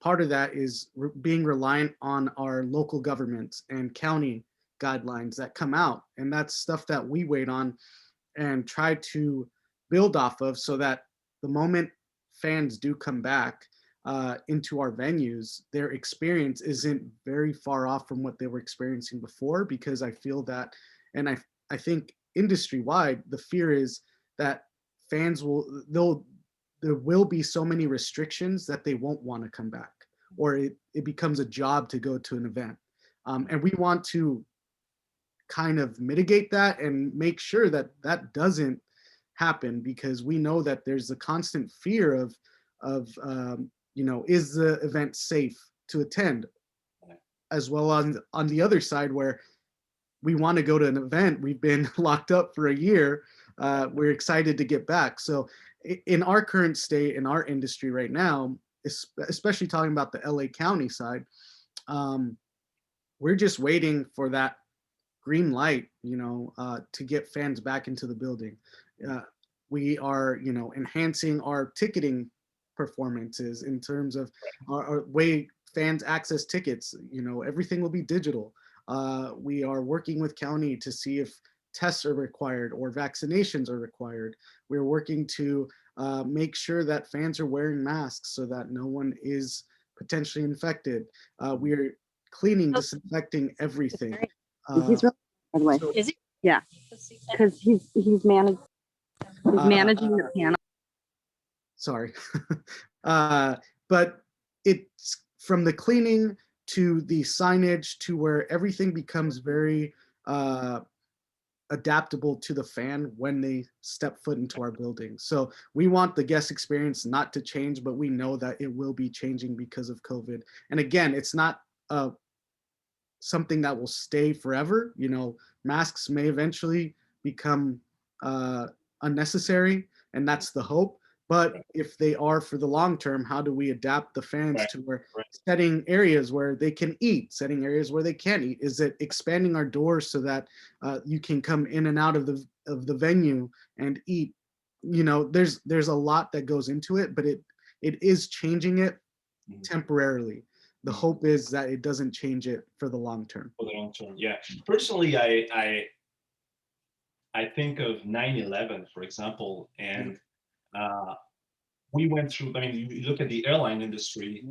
part of that is being reliant on our local governments and county guidelines that come out. And that's stuff that we wait on and try to build off of, so that the moment fans do come back into our venues, their experience isn't very far off from what they were experiencing before. Because I feel that, and I think industry-wide, the fear is that fans there will be so many restrictions that they won't want to come back, or it becomes a job to go to an event. And we want to kind of mitigate that and make sure that that doesn't happen, because we know that there's a constant fear of is the event safe to attend, as well on the other side, where we want to go to an event. We've been locked up for a year. We're excited to get back. So in our current state, in our industry right now, especially talking about the LA County side, we're just waiting for that green light, to get fans back into the building. We are, enhancing our ticketing performances in terms of our way fans access tickets. Everything will be digital. We are working with county to see if tests are required or vaccinations are required. We're working to make sure that fans are wearing masks so that no one is potentially infected. We're cleaning, disinfecting everything. He's really, by the way. So- Is he? Yeah, because he's managing the panel. Sorry. But it's from the cleaning to the signage to where everything becomes very adaptable to the fan when they step foot into our building. So we want the guest experience not to change, but we know that it will be changing because of COVID. And again, it's not something that will stay forever. Masks may eventually become unnecessary, and that's the hope. But if they are for the long term, how do we adapt the fans to where setting areas where they can eat, setting areas where they can't eat? Is it expanding our doors so that you can come in and out of the venue and eat? There's a lot that goes into it, but it is changing it temporarily. The hope is that it doesn't change it for the long term. For the long term, yeah. Personally, I think of 9/11, for example, and we went through, you look at the airline industry,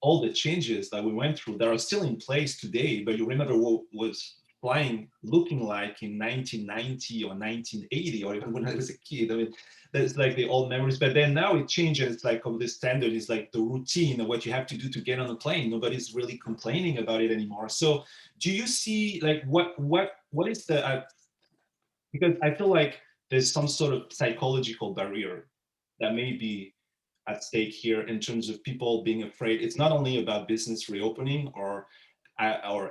all the changes that we went through that are still in place today, but you remember what was flying looking like in 1990 or 1980, or even when I was a kid. That's like the old memories, but then now it changes. It's like the standard is like the routine of what you have to do to get on a plane. Nobody's really complaining about it anymore. So do you see like what is the, because I feel like there's some sort of psychological barrier that may be at stake here in terms of people being afraid. It's not only about business reopening or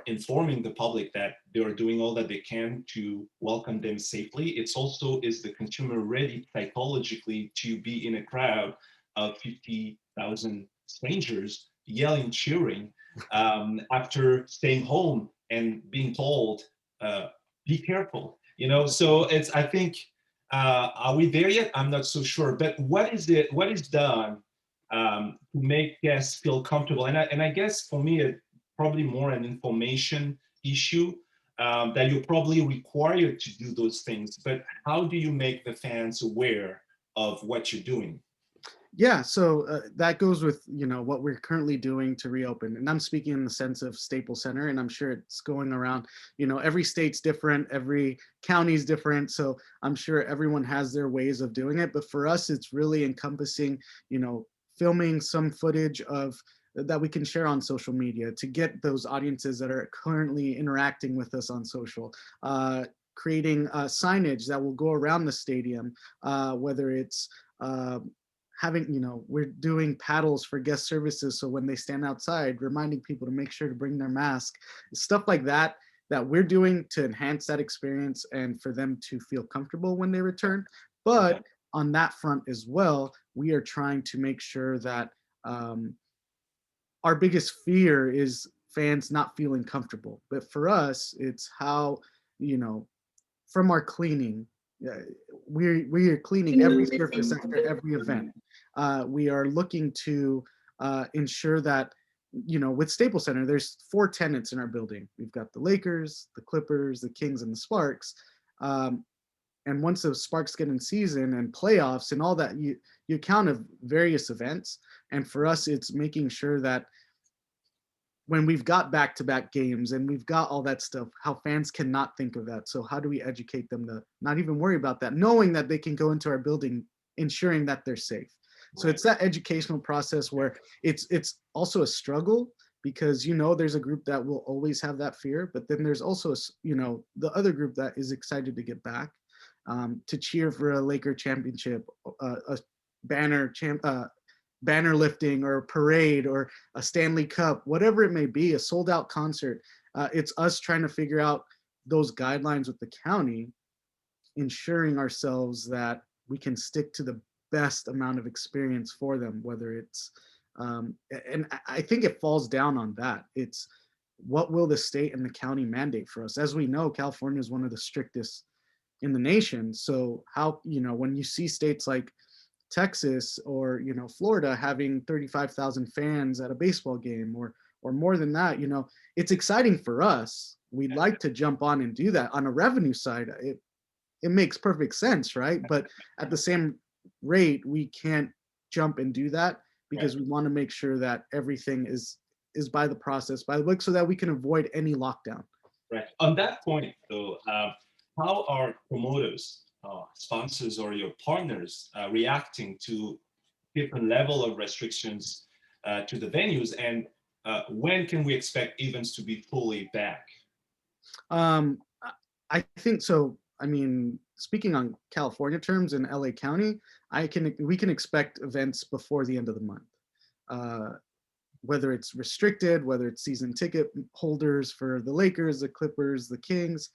informing the public that they are doing all that they can to welcome them safely. It's also, is the consumer ready psychologically to be in a crowd of 50,000 strangers yelling, cheering after staying home and being told, be careful. So it's, I think, are we there yet? I'm not so sure. But what is done to make guests feel comfortable? And I guess for me, it's probably more an information issue, that you're probably required to do those things. But how do you make the fans aware of what you're doing? Yeah, so that goes with, you know, what we're currently doing to reopen. And I'm speaking in the sense of Staples Center, and I'm sure it's going around, you know, every state's different, every county's different. So I'm sure everyone has their ways of doing it. But for us, it's really encompassing, you know, filming some footage of that we can share on social media to get those audiences that are currently interacting with us on social, creating signage that will go around the stadium, whether it's having, you know, we're doing paddles for guest services. So when they stand outside, reminding people to make sure to bring their mask, stuff like that, that we're doing to enhance that experience and for them to feel comfortable when they return. But on that front as well, we are trying to make sure that our biggest fear is fans not feeling comfortable. But for us, it's how, you know, from our cleaning, we are cleaning every surface after every event. We are looking to ensure that, you know, with Staples Center, there's 4 tenants in our building. We've got the Lakers, the Clippers, the Kings, and the Sparks. And once the Sparks get in season and playoffs and all that, you count of various events. And for us, it's making sure that when we've got back-to-back games and we've got all that stuff, how fans cannot think of that. So how do we educate them to not even worry about that, knowing that they can go into our building, ensuring that they're safe. So it's that educational process where it's also a struggle, because, you know, there's a group that will always have that fear, but then there's also, you know, the other group that is excited to get back, to cheer for a Laker championship, a banner lifting or a parade or a Stanley Cup, whatever it may be, a sold out concert. It's us trying to figure out those guidelines with the county, ensuring ourselves that we can stick to the best amount of experience for them, whether it's, and I think it falls down on that. It's what will the state and the county mandate for us? As we know, California is one of the strictest in the nation. So how, you know, when you see states like Texas or, you know, Florida having 35,000 fans at a baseball game or more than that, you know, it's exciting for us. We'd like to jump on and do that. On a revenue side, it makes perfect sense, right? But at the same rate, we can't jump and do that, because we want to make sure that everything is by the process, by the book, so that we can avoid any lockdown. Right. On that point, though, how are promoters, sponsors, or your partners reacting to different level of restrictions to the venues, and when can we expect events to be fully back? I think so. I mean, speaking on California terms in LA County, we can expect events before the end of the month. Whether it's restricted, whether it's season ticket holders for the Lakers, the Clippers, the Kings,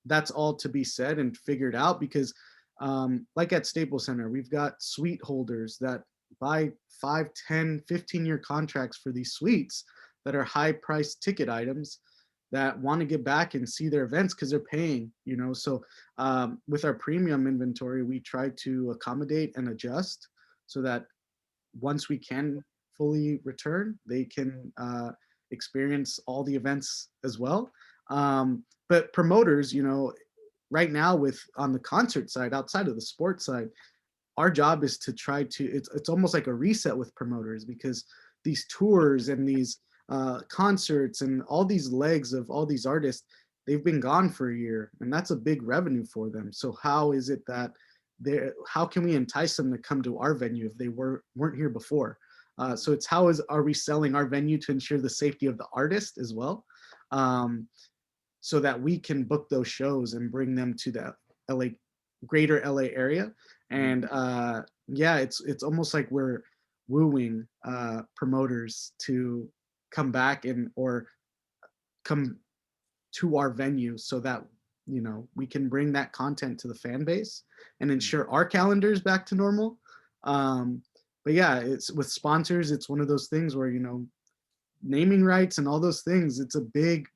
that's all to be said and figured out, because like at Staples Center, we've got suite holders that buy 5, 10, 15-year contracts for these suites that are high priced ticket items, that want to get back and see their events because they're paying, you know. So with our premium inventory, we try to accommodate and adjust so that once we can fully return, they can experience all the events as well. But promoters, you know, right now on the concert side, outside of the sports side, our job is to try to, it's almost like a reset with promoters, because these tours and these concerts and all these legs of all these artists, they've been gone for a year, and that's a big revenue for them. So how is it that how can we entice them to come to our venue if they weren't here before? So it's are we selling our venue to ensure the safety of the artist as well, so that we can book those shows and bring them to the greater LA area. And yeah, it's almost like we're wooing promoters to come back or come to our venue, so that, you know, we can bring that content to the fan base and ensure our calendar is back to normal. But yeah, it's with sponsors, it's one of those things where, you know, naming rights and all those things, it's a big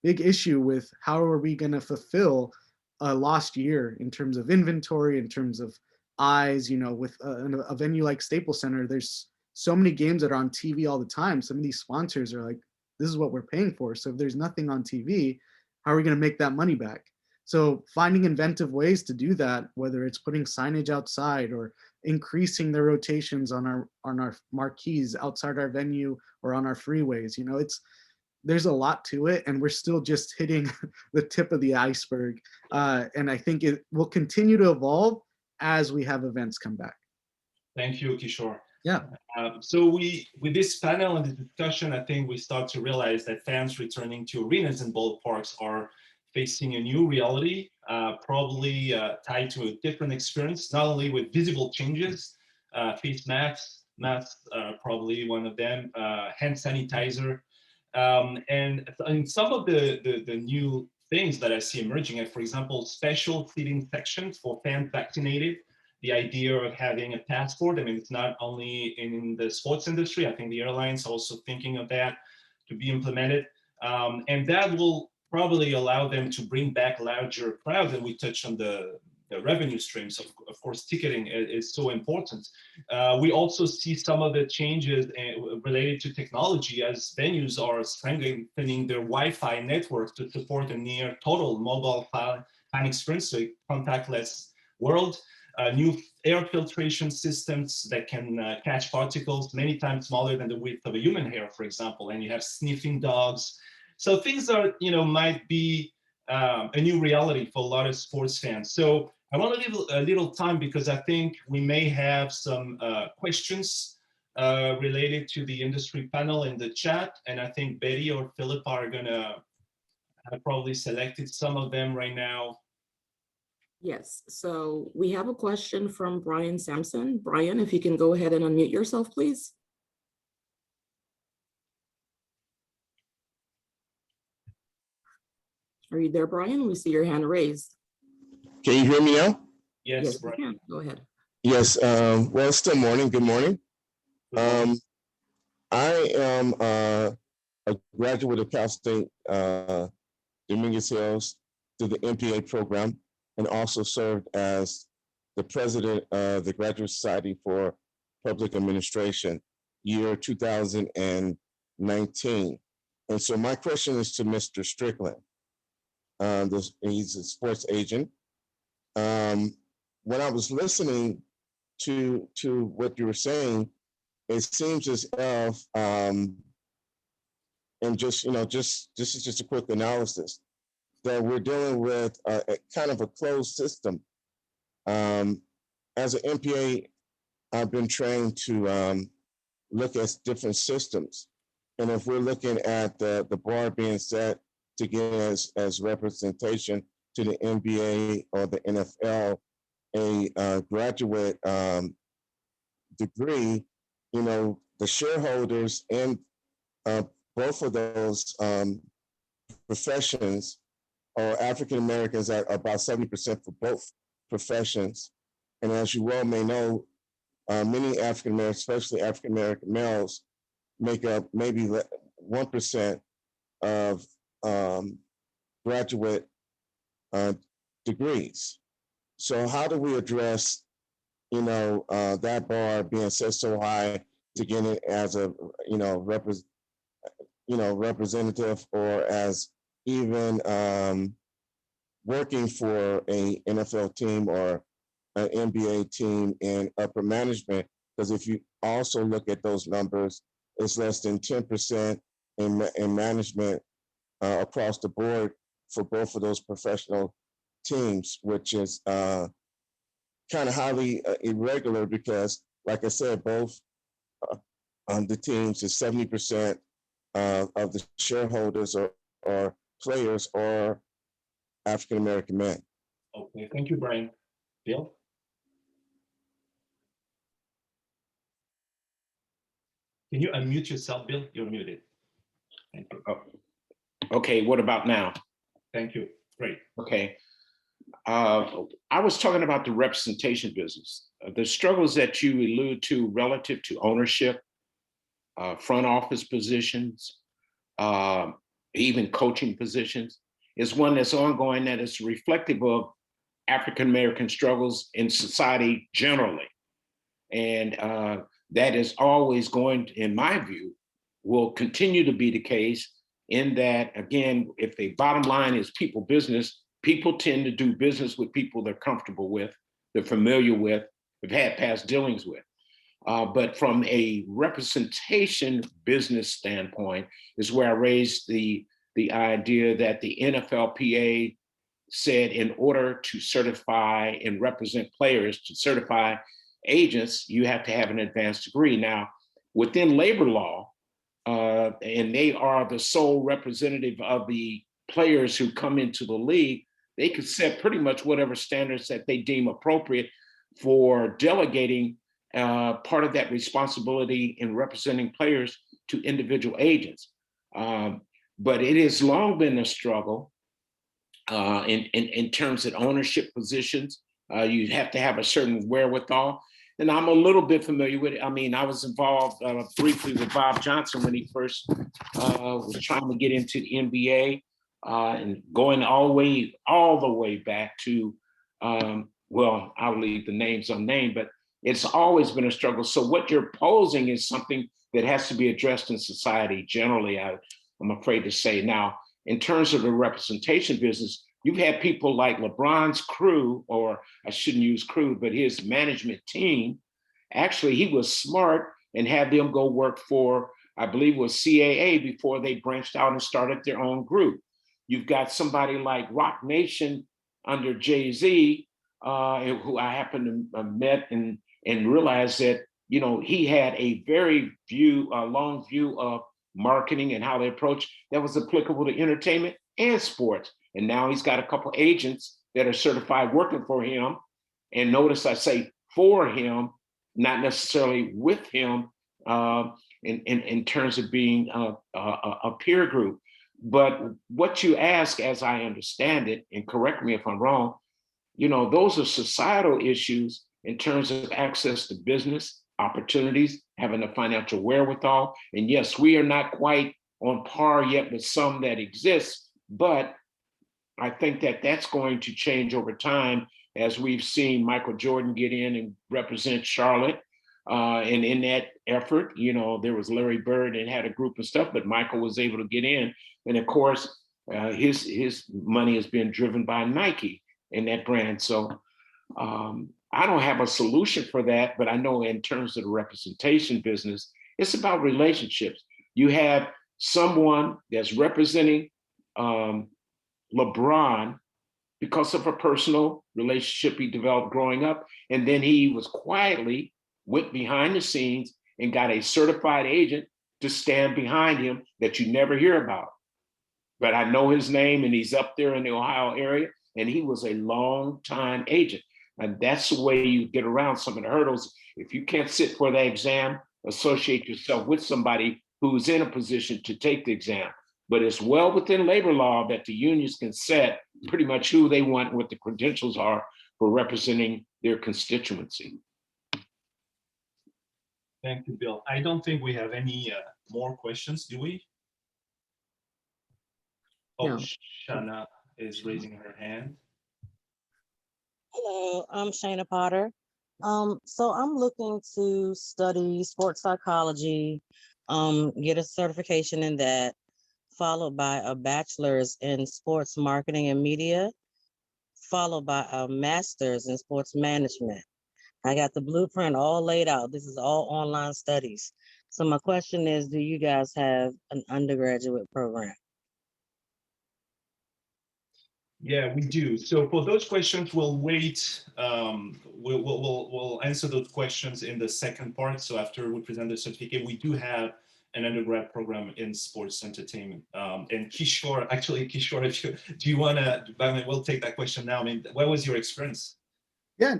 issue with how are we going to fulfill a lost year in terms of inventory, in terms of eyes, you know, with a venue like Staples Center, there's so many games that are on TV all the time. Some of these sponsors are like, this is what we're paying for. So if there's nothing on TV, how are we going to make that money back? So finding inventive ways to do that, whether it's putting signage outside or increasing the rotations on our marquees outside our venue or on our freeways. You know, there's a lot to it, and we're still just hitting the tip of the iceberg. And I think it will continue to evolve as we have events come back. Thank you, Kishore. Yeah. So with this panel and the discussion, I think we start to realize that fans returning to arenas and ballparks are facing a new reality, probably tied to a different experience, not only with visible changes, face masks, probably one of them, hand sanitizer, and some of the new things that I see emerging, for example, special seating sections for fans vaccinated. The idea of having a passport. I mean, it's not only in the sports industry. I think the airlines are also thinking of that to be implemented. And that will probably allow them to bring back larger crowds. And we touched on the revenue streams. Of course, ticketing is so important. We also see some of the changes related to technology as venues are strengthening their Wi-Fi network to support a near total mobile fan experience, so a contactless world. New air filtration systems that can catch particles many times smaller than the width of a human hair, for example, and you have sniffing dogs. So things are, might be a new reality for a lot of sports fans. So I want to leave a little time because I think we may have some questions related to the industry panel in the chat. And I think Betty or Philip are gonna have probably selected some of them right now. Yes, so we have a question from Brian Sampson. Brian, if you can go ahead and unmute yourself, please. Are you there, Brian? We see your hand raised. Can you hear me now? Yes, Brian. Brian. Go ahead. Yes, well, it's still morning. Good morning. I am a graduate of Cal State Dominguez Hills through the MPA program, and also served as the president of the Graduate Society for Public Administration, year 2019. And so my question is to Mr. Strickland. He's a sports agent. When I was listening to what you were saying, it seems as if, and just, this is just a quick analysis, that we're dealing with a kind of a closed system. As an MPA, I've been trained to look at different systems. And if we're looking at the bar being set to get as representation to the NBA or the NFL, a graduate degree, the shareholders in both of those professions or African Americans are about 70% for both professions. And as you well may know, many African Americans, especially African American males, make up maybe 1% of graduate degrees. So how do we address, that bar being set so high to get it as a, representative or as even working for a NFL team or an NBA team in upper management? Because if you also look at those numbers, it's less than 10% in management across the board for both of those professional teams, which is kind of highly irregular because, like I said, both the teams is 70% of the shareholders or players are African American men. Okay, thank you, Brian. Bill? Can you unmute yourself, Bill? You're muted. Thank you. Oh, okay, what about now? Thank you. Great. Okay. I was talking about the representation business, the struggles that you allude to relative to ownership, front office positions, even coaching positions, is one that's ongoing, that is reflective of African-American struggles in society generally. And that is always going, in my view, will continue to be the case in that, again, if the bottom line is people business, people tend to do business with people they're comfortable with, they're familiar with, have had past dealings with. But from a representation business standpoint is where I raised the idea that the NFLPA said in order to certify and represent players, to certify agents, you have to have an advanced degree. Now, within labor law, and they are the sole representative of the players who come into the league, they could set pretty much whatever standards that they deem appropriate for delegating part of that responsibility in representing players to individual agents. But it has long been a struggle in terms of ownership positions. You have to have a certain wherewithal. And I'm a little bit familiar with it. I mean, I was involved briefly with Bob Johnson when he first was trying to get into the NBA, and going all the way back to, well, I'll leave the names unnamed, but it's always been a struggle. So what you're posing is something that has to be addressed in society generally, I'm afraid to say. Now, in terms of the representation business, you've had people like LeBron's crew, or I shouldn't use crew, but his management team. Actually, he was smart and had them go work for, I believe it was CAA before they branched out and started their own group. You've got somebody like Rock Nation under Jay-Z, who I happened to met and realized that, you know, he had a very long view of marketing and how they approach that was applicable to entertainment and sports. And now he's got a couple agents that are certified working for him. And notice I say for him, not necessarily with him, in terms of being a peer group. But what you ask, as I understand it, and correct me if I'm wrong, you know, those are societal issues in terms of access to business opportunities, having a financial wherewithal. And yes, we are not quite on par yet with some that exist, but I think that that's going to change over time, as we've seen Michael Jordan get in and represent Charlotte. And in that effort, you know, there was Larry Bird and had a group of stuff, but Michael was able to get in. And of course, his money has been driven by Nike and that brand. So I don't have a solution for that, but I know in terms of the representation business, it's about relationships. You have someone that's representing LeBron because of a personal relationship he developed growing up. And then he was quietly went behind the scenes and got a certified agent to stand behind him that you never hear about. But I know his name, and he's up there in the Ohio area, and he was a long time agent. And that's the way you get around some of the hurdles. If you can't sit for the exam, associate yourself with somebody who's in a position to take the exam. But it's well within labor law that the unions can set pretty much who they want, what the credentials are for representing their constituency. Thank you, Bill. I don't think we have any more questions, do we? Oh, No. Shana is raising her hand. Hello, I'm Shana Potter. So I'm looking to study sports psychology, get a certification in that, followed by a bachelor's in sports marketing and media, followed by a master's in sports management. I got the blueprint all laid out. This is all online studies. So my question is, do you guys have an undergraduate program? Yeah, we do. So for those questions, we'll wait. We'll answer those questions in the second part. So after we present the certificate, we do have an undergrad program in sports entertainment. And Kishore, if do you want to, I mean, we'll take that question now. I mean, what was your experience? Yeah,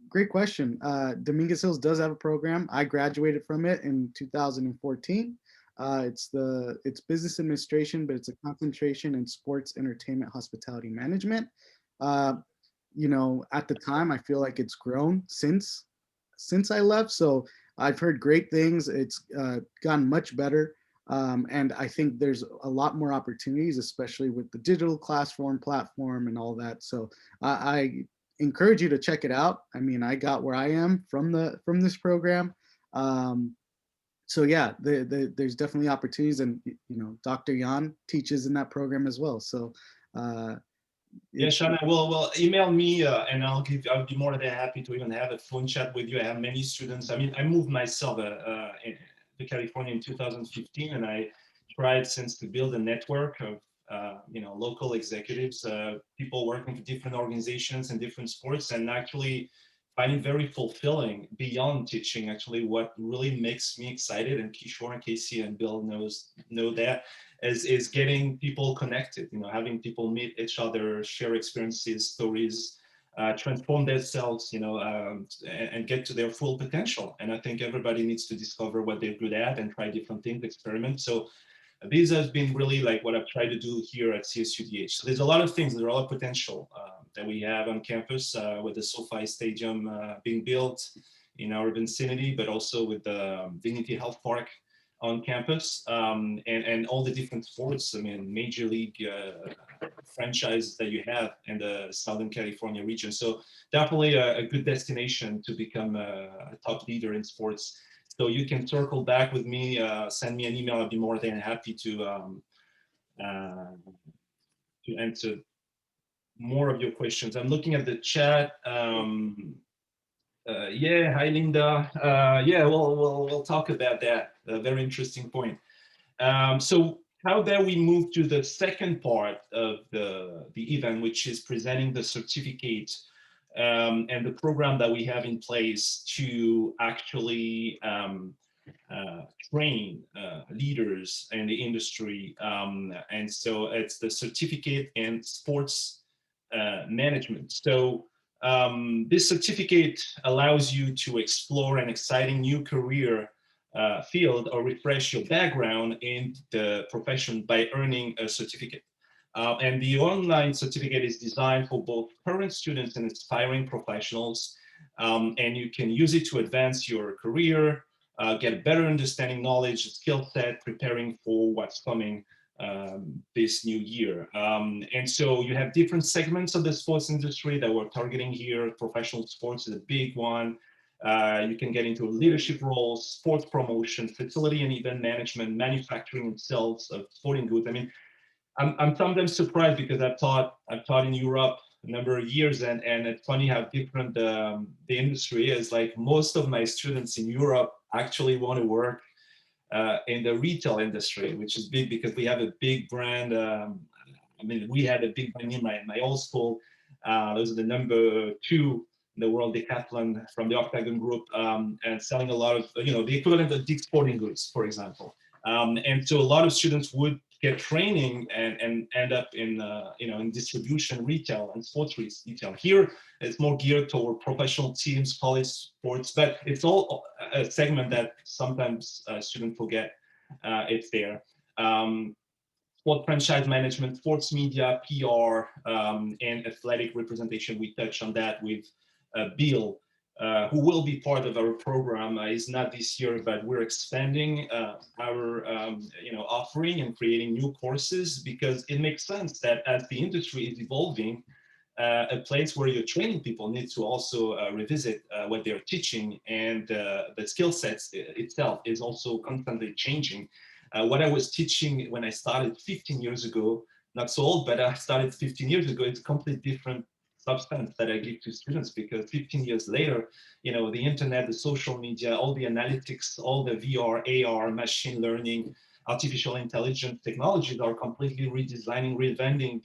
great question. Dominguez Hills does have a program. I graduated from it in 2014. It's business administration, but it's a concentration in sports, entertainment, hospitality management. You know, at the time, I feel like it's grown since I left. So I've heard great things. It's gotten much better. And I think there's a lot more opportunities, especially with the digital classroom platform and all that. So I encourage you to check it out. I mean, I got where I am from this program. So yeah, there's definitely opportunities, and you know, Dr. Yann teaches in that program as well. So Yeah, Shana, well, email me and I'll be more than happy to even have a phone chat with you. I have many students. I mean, I moved myself to California in 2015, and I tried since to build a network of local executives, people working for different organizations and different sports, and actually finding very fulfilling beyond teaching. Actually, what really makes me excited, and Kishore and Casey and Bill know that, is getting people connected, having people meet each other, share experiences, stories, transform themselves, and get to their full potential. And I think everybody needs to discover what they're good at and try different things, experiment. So this has been really like what I've tried to do here at CSUDH. So there's a lot of things, there's a lot of potential that we have on campus with the SoFi Stadium being built in our vicinity, but also with the Dignity Health Park on campus, and all the different sports, I mean, major league franchise that you have in the Southern California region. So definitely a good destination to become a top leader in sports. So you can circle back with me, send me an email. I'll be more than happy to answer more of your questions. I'm looking at the chat. Yeah, hi Linda. Yeah, we'll talk about that. A very interesting point. So how about we move to the second part of the event, which is presenting the certificate and the program that we have in place to actually train leaders in the industry. And so it's the certificate in sports management. So this certificate allows you to explore an exciting new career field or refresh your background in the profession by earning a certificate. And the online certificate is designed for both current students and aspiring professionals. And you can use it to advance your career, get a better understanding, knowledge, skill set, preparing for what's coming this new year. And so you have different segments of the sports industry that we're targeting here. Professional sports is a big one. You can get into leadership roles, sports promotion, facility and event management, manufacturing and sales of sporting goods. I mean, I'm sometimes surprised because I've taught in Europe a number of years, and it's funny how different the industry is. Like most of my students in Europe actually want to work in the retail industry, which is big because we have a big brand. I mean, we had a big brand in my old school. Those are the number 2 in the world, Decathlon from the Octagon Group, and selling a lot of, the equivalent of Dick's Sporting Goods, for example. And so a lot of students would get training and end up in, in distribution, retail, and sports retail. Here, it's more geared toward professional teams, college sports, but it's all a segment that sometimes students forget it's there. Sport franchise management, sports media, PR, and athletic representation. We touch on that with Bill, who will be part of our program. Is not this year, but we're expanding our offering and creating new courses, because it makes sense that as the industry is evolving, a place where you're training people needs to also revisit what they're teaching, and the skill sets itself is also constantly changing. What I was teaching when I started 15 years ago, not so old, but I started 15 years ago, it's a completely different substance that I give to students, because 15 years later, the internet, the social media, all the analytics, all the VR, AR, machine learning, artificial intelligence technologies are completely redesigning, reinventing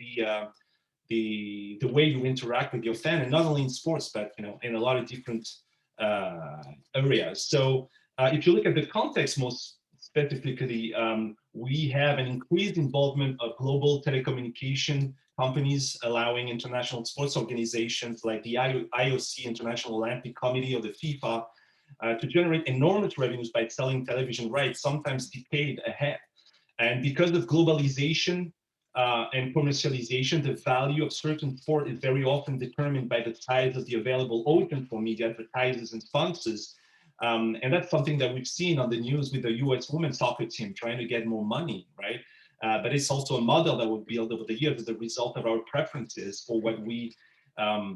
the way you interact with your fan, and not only in sports, but in a lot of different areas. So if you look at the context most specifically, we have an increased involvement of global telecommunication companies, allowing international sports organizations like the IOC, International Olympic Committee, of the FIFA, to generate enormous revenues by selling television rights, sometimes decade ahead. And because of globalization and commercialization, the value of certain sport is very often determined by the size of the available audience for media advertisers and sponsors. And that's something that we've seen on the news with the US women's soccer team trying to get more money, right? But it's also a model that we've built over the years as a result of our preferences for what we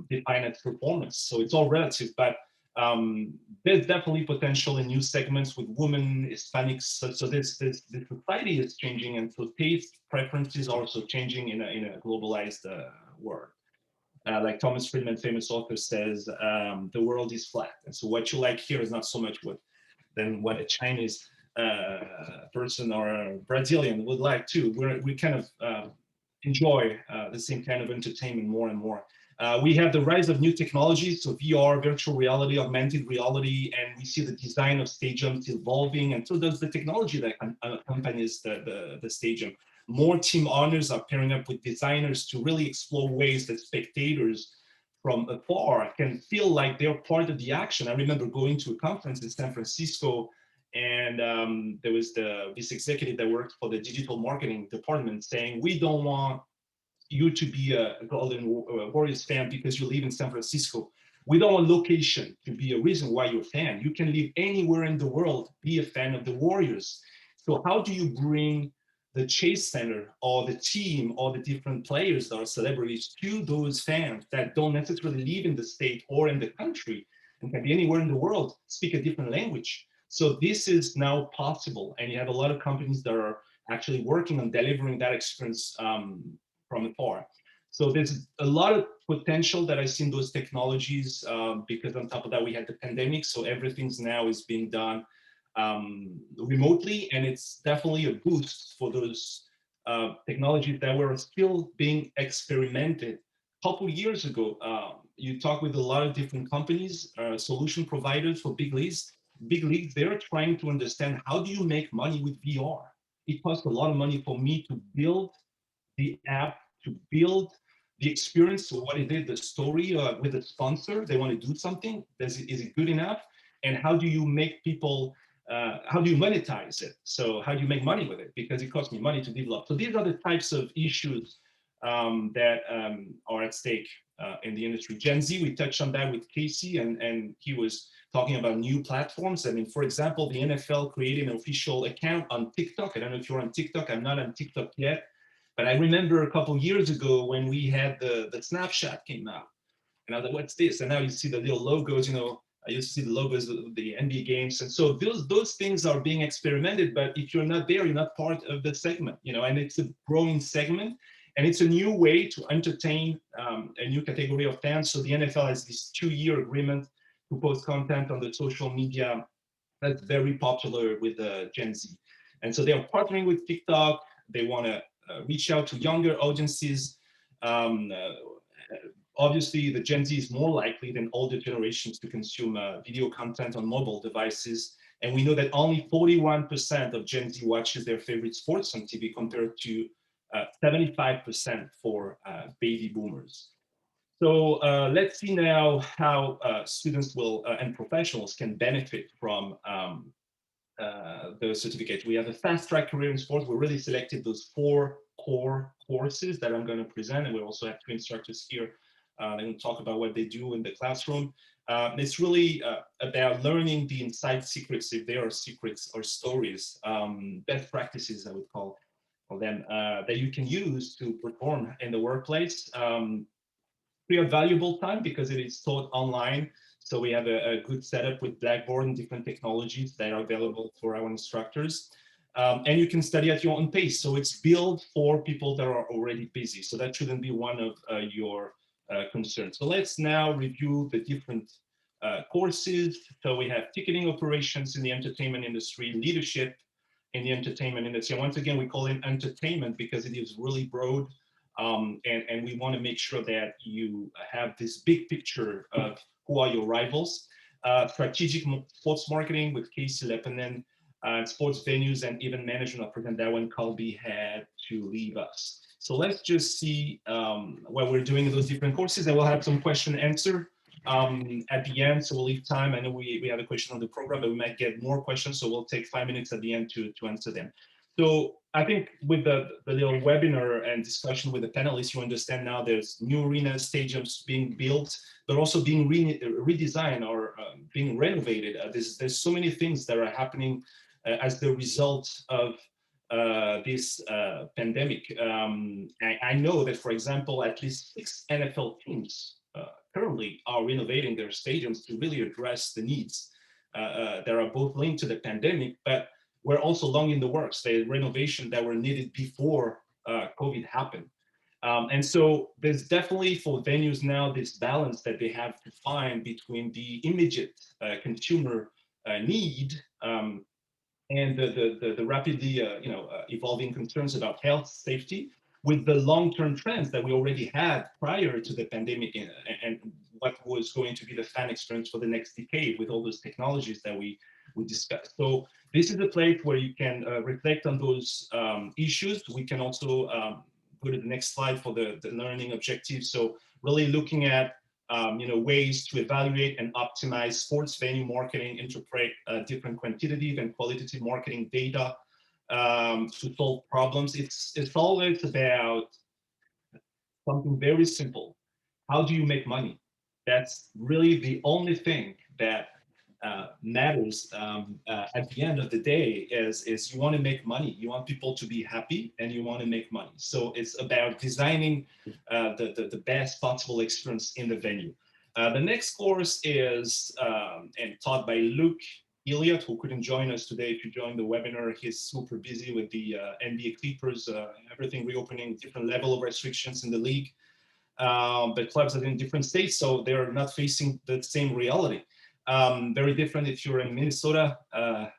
define as performance. So it's all relative, but there's definitely potential in new segments with women, Hispanics. So this society is changing, and so taste preferences are also changing in a globalized world. Like Thomas Friedman, famous author, says, the world is flat. And so what you like here is not so much what a Chinese person or a Brazilian would like too. We kind of enjoy the same kind of entertainment more and more. We have the rise of new technologies, so VR, virtual reality, augmented reality, and we see the design of stadiums evolving, and so does the technology that accompanies the stadium. More team owners are pairing up with designers to really explore ways that spectators from afar can feel like they're part of the action. I remember going to a conference in San Francisco, and there was this executive that worked for the digital marketing department saying, we don't want you to be a Golden Warriors fan because you live in San Francisco. We don't want location to be a reason why you're a fan. You can live anywhere in the world, be a fan of the Warriors. So how do you bring the Chase Center or the team or the different players that are celebrities to those fans that don't necessarily live in the state or in the country and can be anywhere in the world, speak a different language? So this is now possible, and you have a lot of companies that are actually working on delivering that experience from afar. So there's a lot of potential that I see in those technologies, because on top of that, we had the pandemic, so everything's now is being done remotely, and it's definitely a boost for those technologies that were still being experimented. A couple years ago, you talk with a lot of different companies, solution providers for big leagues. Big leagues, they're trying to understand, how do you make money with VR? It costs a lot of money for me to build the app, to build the experience. So what is it, the story with the sponsor? They want to do something. Is it good enough? And how do you make people, how do you monetize it? So how do you make money with it? Because it costs me money to develop. So these are the types of issues that are at stake in the industry. Gen Z, we touched on that with Casey, and he was talking about new platforms. I mean, for example, the NFL created an official account on TikTok. I don't know if you're on TikTok. I'm not on TikTok yet. But I remember a couple of years ago when we had the Snapchat came out, and I was like, what's this? And now you see the little logos, you know, I used to see the logos of the NBA games. And so those things are being experimented, but if you're not there, you're not part of the segment, you know, and it's a growing segment, and it's a new way to entertain a new category of fans. So the NFL has this 2-year agreement to post content on the social media that's very popular with Gen Z. And so they're partnering with TikTok. They want to reach out to younger audiences. Obviously, the Gen Z is more likely than older generations to consume video content on mobile devices. And we know that only 41% of Gen Z watches their favorite sports on TV compared to 75% for baby boomers. So let's see now how students will and professionals can benefit from the certificate. We have a fast track career in sports. We really selected those 4 core courses that I'm going to present, and we also have 2 instructors here. They're going to talk about what they do in the classroom. It's really about learning the inside secrets, if there are secrets or stories, best practices, I would call them, that you can use to perform in the workplace. Free of valuable time because it is taught online. So we have a good setup with Blackboard and different technologies that are available for our instructors. And you can study at your own pace. So it's built for people that are already busy. So that shouldn't be one of your concerns. So let's now review the different courses. So we have ticketing operations in the entertainment industry, leadership in the entertainment industry. And once again, we call it entertainment because it is really broad. And we want to make sure that you have this big picture of who are your rivals. Strategic sports marketing with Casey Leppinen, sports venues and event management. I'll present that when Colby had to leave us. So let's just see what we're doing in those different courses, and we'll have some question and answer at the end. So we'll leave time. I know we have a question on the program, but we might get more questions. So we'll take 5 minutes at the end to answer them. So I think with the little webinar and discussion with the panelists, you understand now there's new arenas, stadiums being built, but also being redesigned or being renovated. There's so many things that are happening as the result of this pandemic. I know that, for example, at least 6 NFL teams currently are renovating their stadiums to really address the needs that are both linked to the pandemic, but were also long in the works, the renovation that were needed before COVID happened. And so there's definitely for venues now this balance that they have to find between the immediate consumer need and the rapidly evolving concerns about health, safety, with the long-term trends that we already had prior to the pandemic and what was going to be the fan experience for the next decade with all those technologies that we discussed. So this is a place where you can reflect on those issues. We can also go to the next slide for the learning objectives. So really looking at ways to evaluate and optimize sports venue marketing, interpret different quantitative and qualitative marketing data to solve problems. It's always about something very simple. How do you make money? That's really the only thing that matters at the end of the day is you want to make money. You want people to be happy and you want to make money. So it's about designing the best possible experience in the venue. The next course is and taught by Luke Eliot, who couldn't join us today. If you joined the webinar, he's super busy with the NBA Clippers, everything reopening, different level of restrictions in the league. But clubs are in different states, so they're not facing the same reality. Very different if you're in Minnesota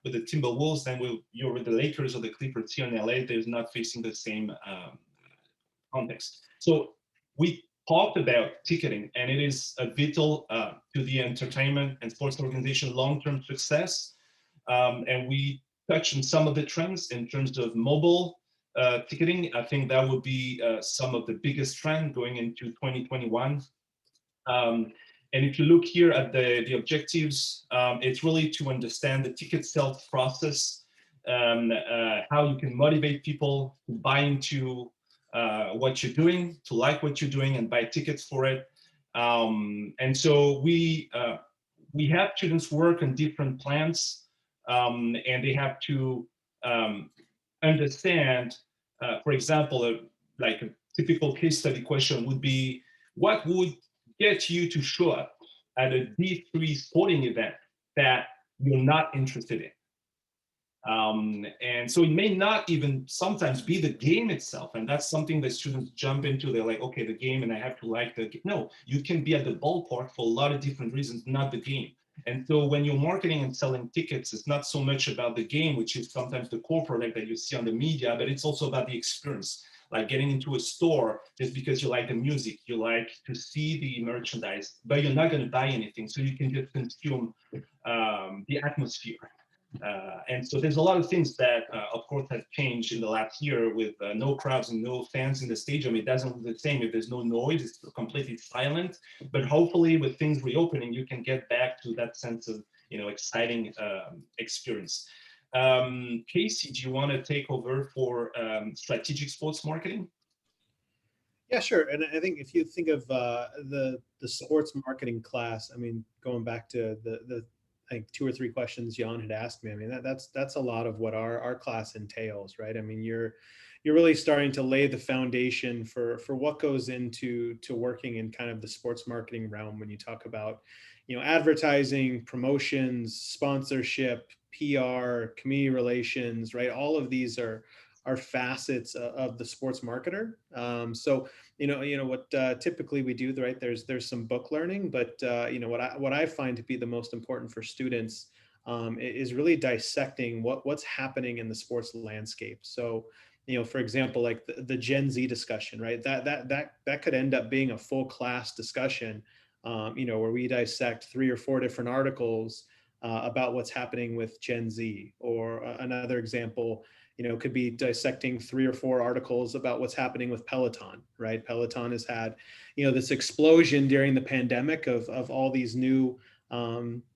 with the Timberwolves than you're with the Lakers or the Clippers here in LA. They're not facing the same context. So we talked about ticketing, and it is vital to the entertainment and sports organization long-term success. And we touched on some of the trends in terms of mobile ticketing. I think that would be some of the biggest trend going into 2021. And if you look here at the objectives, it's really to understand the ticket sales process, how you can motivate people to buy into what you're doing, to like what you're doing and buy tickets for it. And so we have students work on different plans and they have to understand, for example, like a typical case study question would be, what would get you to show up at a D3 sporting event that you're not interested in? And so it may not even sometimes be the game itself. And that's something that students jump into. They're like, okay, the game, and I have to like the game. No, you can be at the ballpark for a lot of different reasons, not the game. And so when you're marketing and selling tickets, it's not so much about the game, which is sometimes the core product that you see on the media, but it's also about the experience. Like getting into a store just because you like the music, you like to see the merchandise, but you're not going to buy anything. So you can just consume the atmosphere. And so there's a lot of things that, of course, have changed in the last year with no crowds and no fans in the stadium. It doesn't look the same if there's no noise, it's completely silent. But hopefully with things reopening, you can get back to that sense of, exciting experience. Casey, do you want to take over for strategic sports marketing? Yeah, sure. And I think if you think of the sports marketing class, I mean, going back to the I think 2 or 3 questions Yann had asked me. I mean, that's a lot of what our class entails, right? I mean, you're really starting to lay the foundation for what goes into working in kind of the sports marketing realm when you talk about, advertising, promotions, sponsorship, PR, community relations, right? All of these are facets of the sports marketer. So what typically we do, right? There's some book learning, but what I find to be the most important for students is really dissecting what's happening in the sports landscape. So for example, like the Gen Z discussion, right? That could end up being a full class discussion, where we dissect 3 or 4 different articles about what's happening with Gen Z. Or another example, could be dissecting 3 or 4 articles about what's happening with Peloton, right? Peloton has had, this explosion during the pandemic of all these new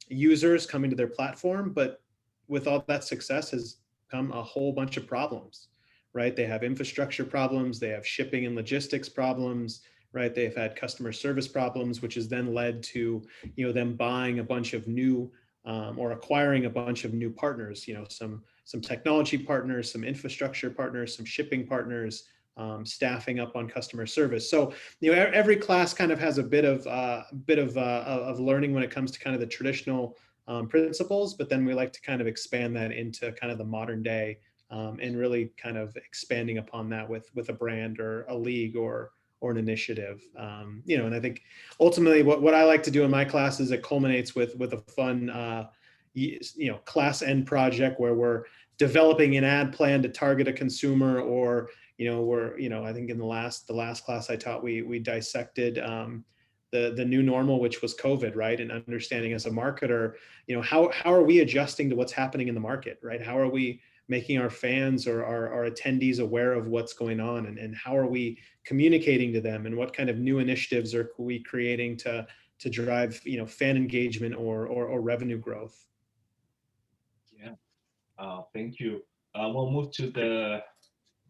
users coming to their platform, but with all that success has come a whole bunch of problems, right? They have infrastructure problems, they have shipping and logistics problems, right? They've had customer service problems, which has then led to, them buying a bunch of new or acquiring a bunch of new partners, some technology partners, some infrastructure partners, some shipping partners, staffing up on customer service. So, every class kind of has a bit of learning when it comes to kind of the traditional principles, but then we like to kind of expand that into kind of the modern day and really kind of expanding upon that with a brand or a league or an initiative. And I think ultimately what I like to do in my classes, it culminates with a fun, class end project where we're developing an ad plan to target a consumer, or, I think in the last class I taught, we dissected the new normal, which was COVID, right? And understanding as a marketer, how are we adjusting to what's happening in the market, right? How are we making our fans or our attendees aware of what's going on, and how are we communicating to them, and what kind of new initiatives are we creating to drive, fan engagement or revenue growth? Yeah, thank you. We'll move to the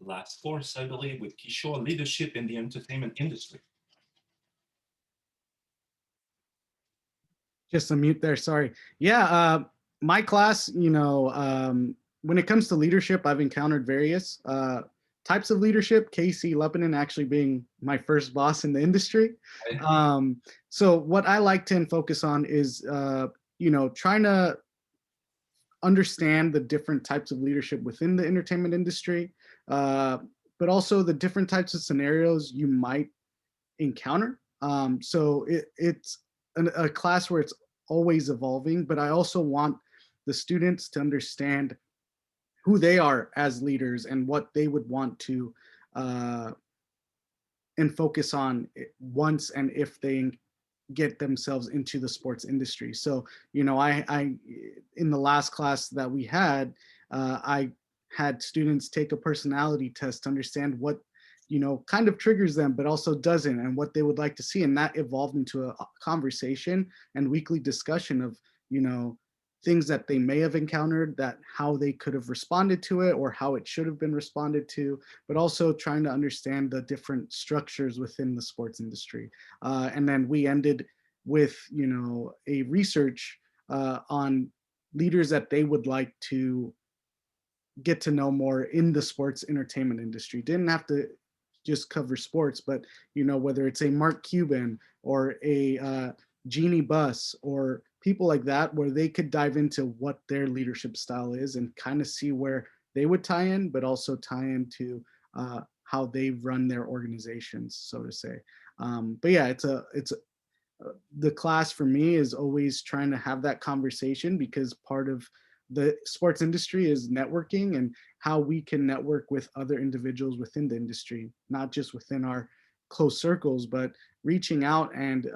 last course, I believe, with Kishore, Leadership in the Entertainment Industry. Just a mute there, sorry. Yeah, my class, when it comes to leadership, I've encountered various types of leadership, Casey Lebanon actually being my first boss in the industry. So what I like to focus on is, trying to understand the different types of leadership within the entertainment industry, but also the different types of scenarios you might encounter. So it's a class where it's always evolving, but I also want the students to understand who they are as leaders and what they would want to and focus on once and if they get themselves into the sports industry. So, I in the last class that we had, I had students take a personality test to understand what kind of triggers them, but also doesn't, and what they would like to see. And that evolved into a conversation and weekly discussion of, things that they may have encountered, that how they could have responded to it or how it should have been responded to, but also trying to understand the different structures within the sports industry. And then we ended with, a research on leaders that they would like to get to know more in the sports entertainment industry. Didn't have to just cover sports, but whether it's a Mark Cuban or a Jeannie Buss or people like that, where they could dive into what their leadership style is and kind of see where they would tie in, but also tie into how they run their organizations, so to say. But yeah, the class for me is always trying to have that conversation, because part of the sports industry is networking and how we can network with other individuals within the industry, not just within our close circles, but reaching out and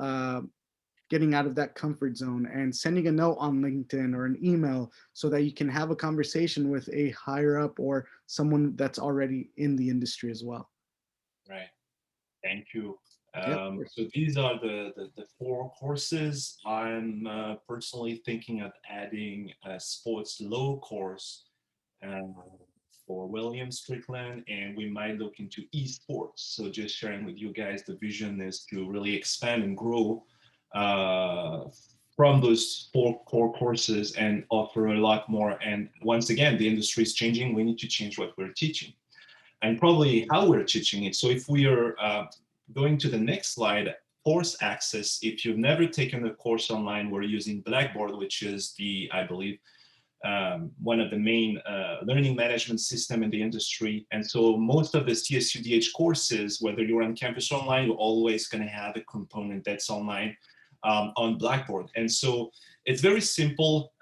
getting out of that comfort zone and sending a note on LinkedIn or an email so that you can have a conversation with a higher up or someone that's already in the industry as well. Right. Thank you. Yep. So these are the 4 courses. I'm personally thinking of adding a sports law course for William Strickland, and we might look into esports. So just sharing with you guys, the vision is to really expand and grow from those 4 core courses and offer a lot more. And once again, the industry is changing. We need to change what we're teaching and probably how we're teaching it. So if we are going to the next slide, course access. If you've never taken a course online, we're using Blackboard, which is I believe, one of the main learning management system in the industry. And so most of the CSUDH courses, whether you're on campus or online, you're always going to have a component that's online on Blackboard. And so it's very simple.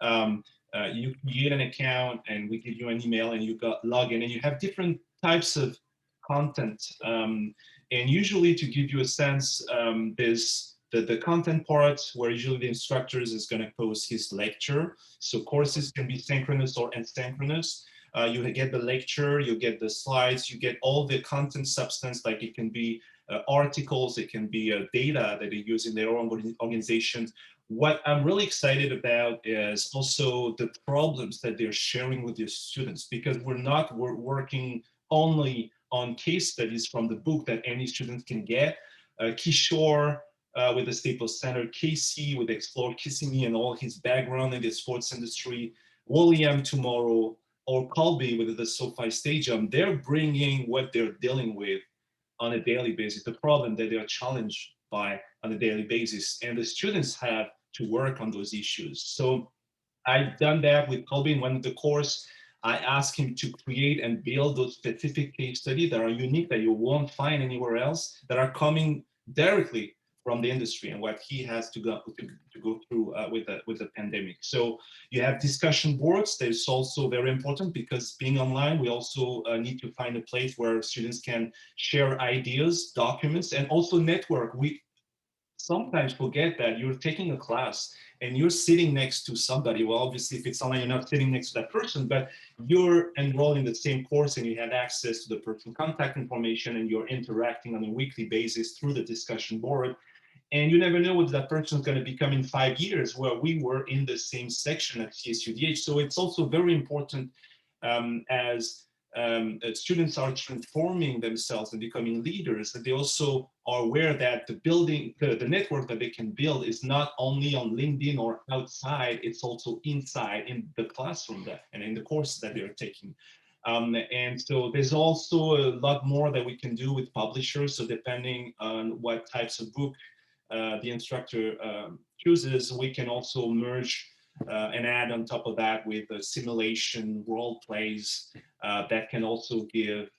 You create an account and we give you an email and you got login, and you have different types of content. And usually, to give you a sense, there's the content part where usually the instructors is going to post his lecture. So courses can be synchronous or asynchronous. You get the lecture, you get the slides, you get all the content substance, like it can be articles, it can be data that they use in their own organizations. What I'm really excited about is also the problems that they're sharing with their students, because we're working only on case studies from the book that any student can get. Kishore with the Staples Center, Casey with Explore Kissimmee and all his background in the sports industry, William tomorrow, or Colby with the SoFi Stadium, they're bringing what they're dealing with on a daily basis, the problem that they are challenged by on a daily basis, and the students have to work on those issues. So I've done that with Colby in one of the course. I ask him to create and build those specific case studies that are unique, that you won't find anywhere else, that are coming directly from the industry and what he has to go through with the pandemic. So you have discussion boards. That is also very important because being online, we also need to find a place where students can share ideas, documents, and also network. We sometimes forget that you're taking a class and you're sitting next to somebody. Well, obviously, if it's online, you're not sitting next to that person, but you're enrolled in the same course and you have access to the person contact information and you're interacting on a weekly basis through the discussion board. And you never know what that person is going to become in 5 years, where we were in the same section at CSUDH. So it's also very important as students are transforming themselves and becoming leaders, that they also are aware that the network that they can build is not only on LinkedIn or outside, it's also inside in the classroom and in the courses that they're taking. And so there's also a lot more that we can do with publishers. So depending on what types of book the instructor chooses, we can also merge and add on top of that with simulation, role plays that can also give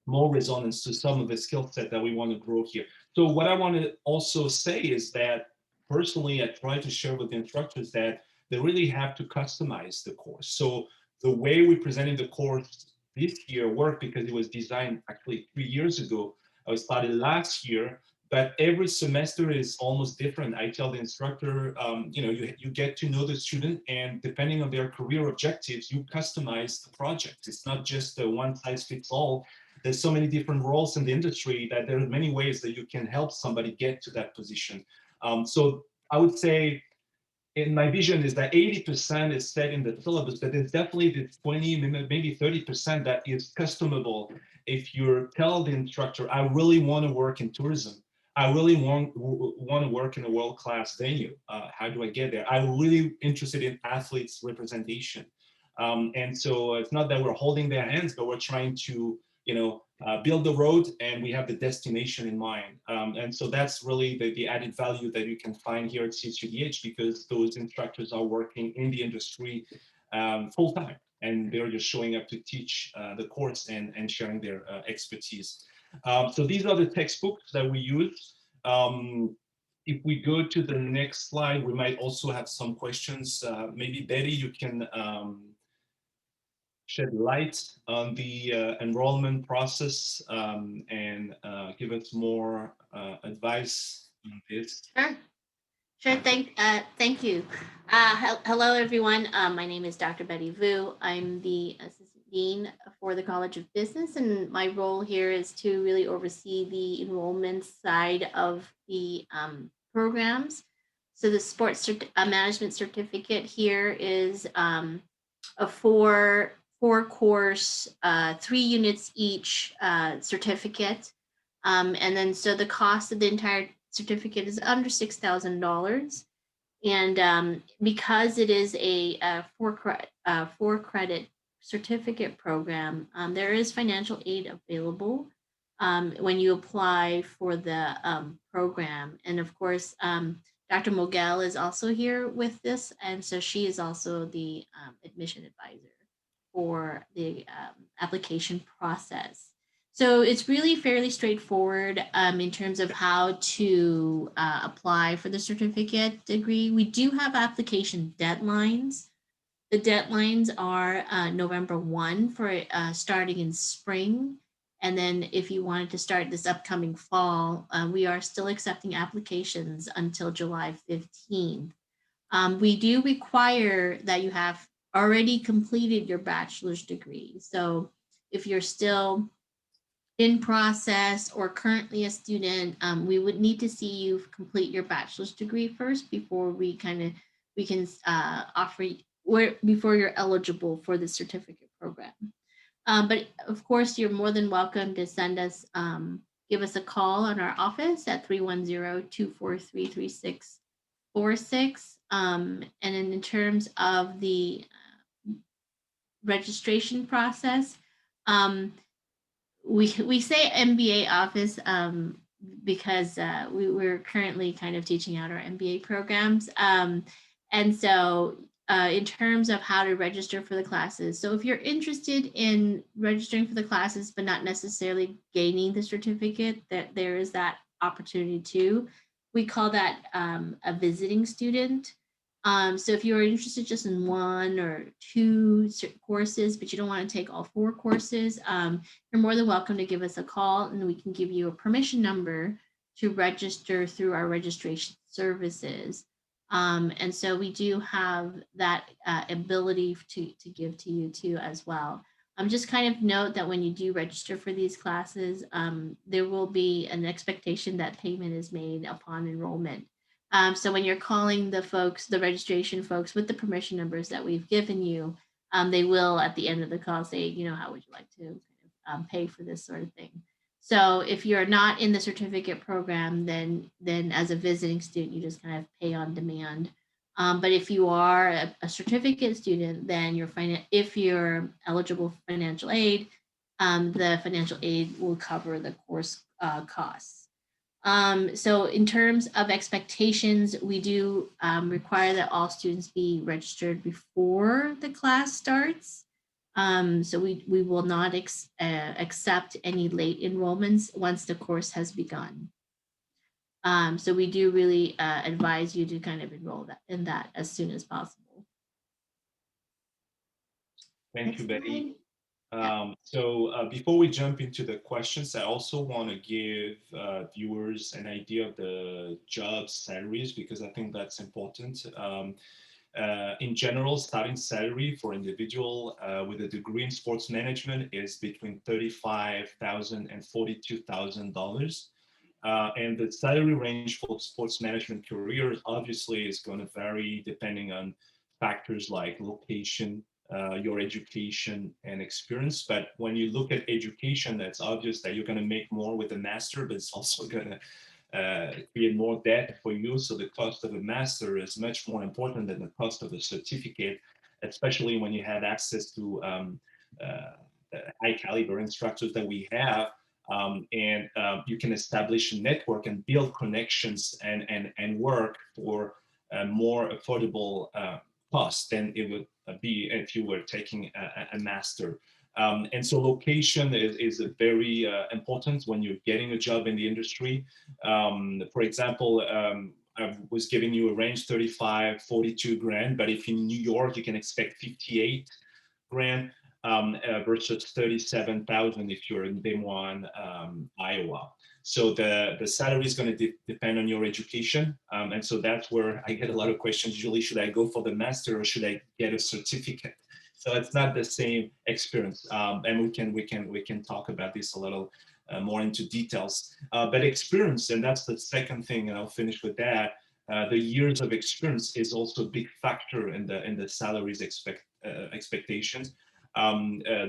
more resonance to some of the skill set that we want to grow here. So what I want to also say is that personally, I try to share with the instructors that they really have to customize the course. So the way we presented the course this year worked because it was designed actually 3 years ago. I started last year, but every semester is almost different. I tell the instructor, you get to know the student, and depending on their career objectives, you customize the project. It's not just a one size fits all. There's so many different roles in the industry that there are many ways that you can help somebody get to that position. So I would say, in my vision, is that 80% is set in the syllabus, but there's definitely the 20, maybe 30% that is customable. If you tell the instructor, I really want to work in tourism, I really want to work in a world-class venue. How do I get there? I'm really interested in athletes representation. And so it's not that we're holding their hands, but we're trying to, build the road, and we have the destination in mind. And so that's really the added value that you can find here at CSUDH, because those instructors are working in the industry full time, and they're just showing up to teach the course and sharing their expertise. So these are the textbooks that we use. If we go to the next slide, we might also have some questions. Maybe Betty, you can shed light on the enrollment process and give us more advice on this. Sure. Thank you. Hello, everyone. My name is Dr. Betty Vu. I'm the Assistant Dean for the College of Business, and my role here is to really oversee the enrollment side of the programs. So the Sports Management Certificate here is a four course, 3 units each certificate. And then so the cost of the entire certificate is under $6,000. And because it is a 4 credit certificate program, there is financial aid available when you apply for the program. And of course, Dr. Mogel is also here with this. And so she is also the admission advisor for the application process. So it's really fairly straightforward in terms of how to apply for the certificate degree. We do have application deadlines. The deadlines are November 1 for starting in spring. And then if you wanted to start this upcoming fall, we are still accepting applications until July 15th. We do require that you have already completed your bachelor's degree. So if you're still in process or currently a student, we would need to see you complete your bachelor's degree first before we can offer before you're eligible for the certificate program. But of course, you're more than welcome to send us, give us a call on our office at 310-243-3646. And in terms of the registration process, we say MBA office because we're currently kind of teaching out our MBA programs. And so in terms of how to register for the classes. So if you're interested in registering for the classes, but not necessarily gaining the certificate, that there is that opportunity too. We call that a visiting student. So if you're interested just in one or two courses, but you don't want to take all 4 courses, you're more than welcome to give us a call and we can give you a permission number to register through our registration services. And so we do have that ability to give to you too as well. Just kind of note that when you do register for these classes, there will be an expectation that payment is made upon enrollment. So when you're calling the folks, the registration folks with the permission numbers that we've given you, they will at the end of the call say, you know, how would you like to pay for this sort of thing? So if you're not in the certificate program, then as a visiting student, you just kind of pay on demand. But if you are a certificate student, then if you're eligible for financial aid, the financial aid will cover the course costs. So in terms of expectations, we do require that all students be registered before the class starts. So we will not accept any late enrollments once the course has begun. So we do really advise you to kind of enroll in that as soon as possible. Thank you, Betty. So before we jump into the questions, I also want to give viewers an idea of the job salaries, because I think that's important. In general, starting salary for individual with a degree in sports management is between $35,000 and $42,000. And the salary range for sports management careers obviously is going to vary depending on factors like location, your education and experience. But when you look at education, that's obvious that you're going to make more with a master, but it's also going to create more debt for you. So the cost of a master is much more important than the cost of a certificate, especially when you have access to high caliber instructors that we have. And you can establish a network and build connections and work for a more affordable cost than it would be if you were taking a master. And so location is very important when you're getting a job in the industry. For example, I was giving you a range 35, 42 grand, but if in New York, you can expect 58 grand versus 37,000 if you're in Des Moines, Iowa. So the salary is going to depend on your education. And so that's where I get a lot of questions. Usually, should I go for the master or should I get a certificate? So it's not the same experience. And we can talk about this a little more into details. But experience, and that's the second thing, and I'll finish with that. The years of experience is also a big factor in the salaries expectations.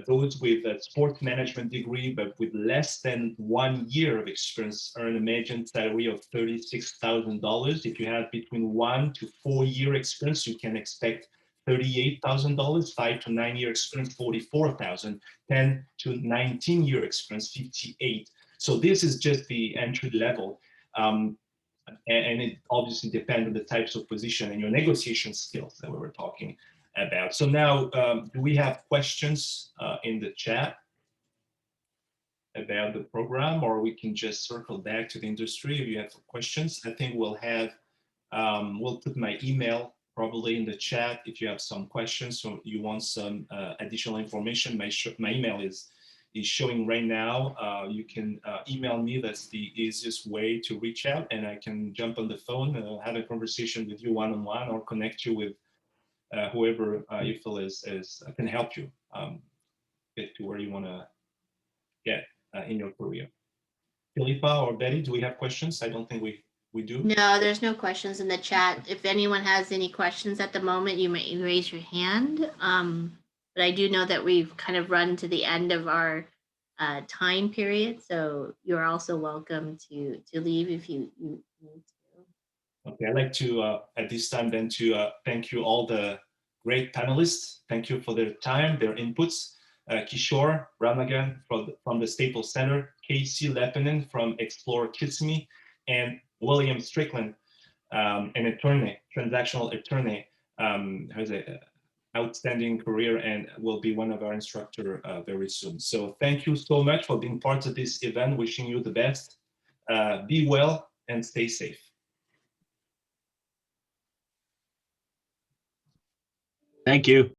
Those with a sports management degree but with less than 1 year of experience earn a median salary of $36,000. If you have between 1 to 4 year experience, you can expect $38,000, 5 to 9 year experience, $44,000, 10 to 19 year experience, $58,000. So this is just the entry level. And it obviously depends on the types of position and your negotiation skills that we were talking about. So now, do we have questions in the chat about the program, or we can just circle back to the industry if you have questions? I think we'll have, we'll put my email probably in the chat if you have some questions or you want some additional information. My email is showing right now. You can email me. That's the easiest way to reach out, and I can jump on the phone and have a conversation with you one-on-one or connect you with whoever you feel can help you get to where you want to get in your career. Philippa or Betty, do we have questions? I don't think we do. No, there's no questions in the chat. If anyone has any questions at the moment, you may raise your hand. But I do know that we've kind of run to the end of our time period, so you're also welcome to leave if you need to. Okay, I'd like to at this time then to thank you all the great panelists. Thank you for their time, their inputs. Kishore Ramagan from the Staples Center, Casey Lepinen from Explore Kissimmee, and William Strickland, an attorney, transactional attorney has a outstanding career and will be one of our instructor very soon. So thank you so much for being part of this event. Wishing you the best. Be well and stay safe. Thank you.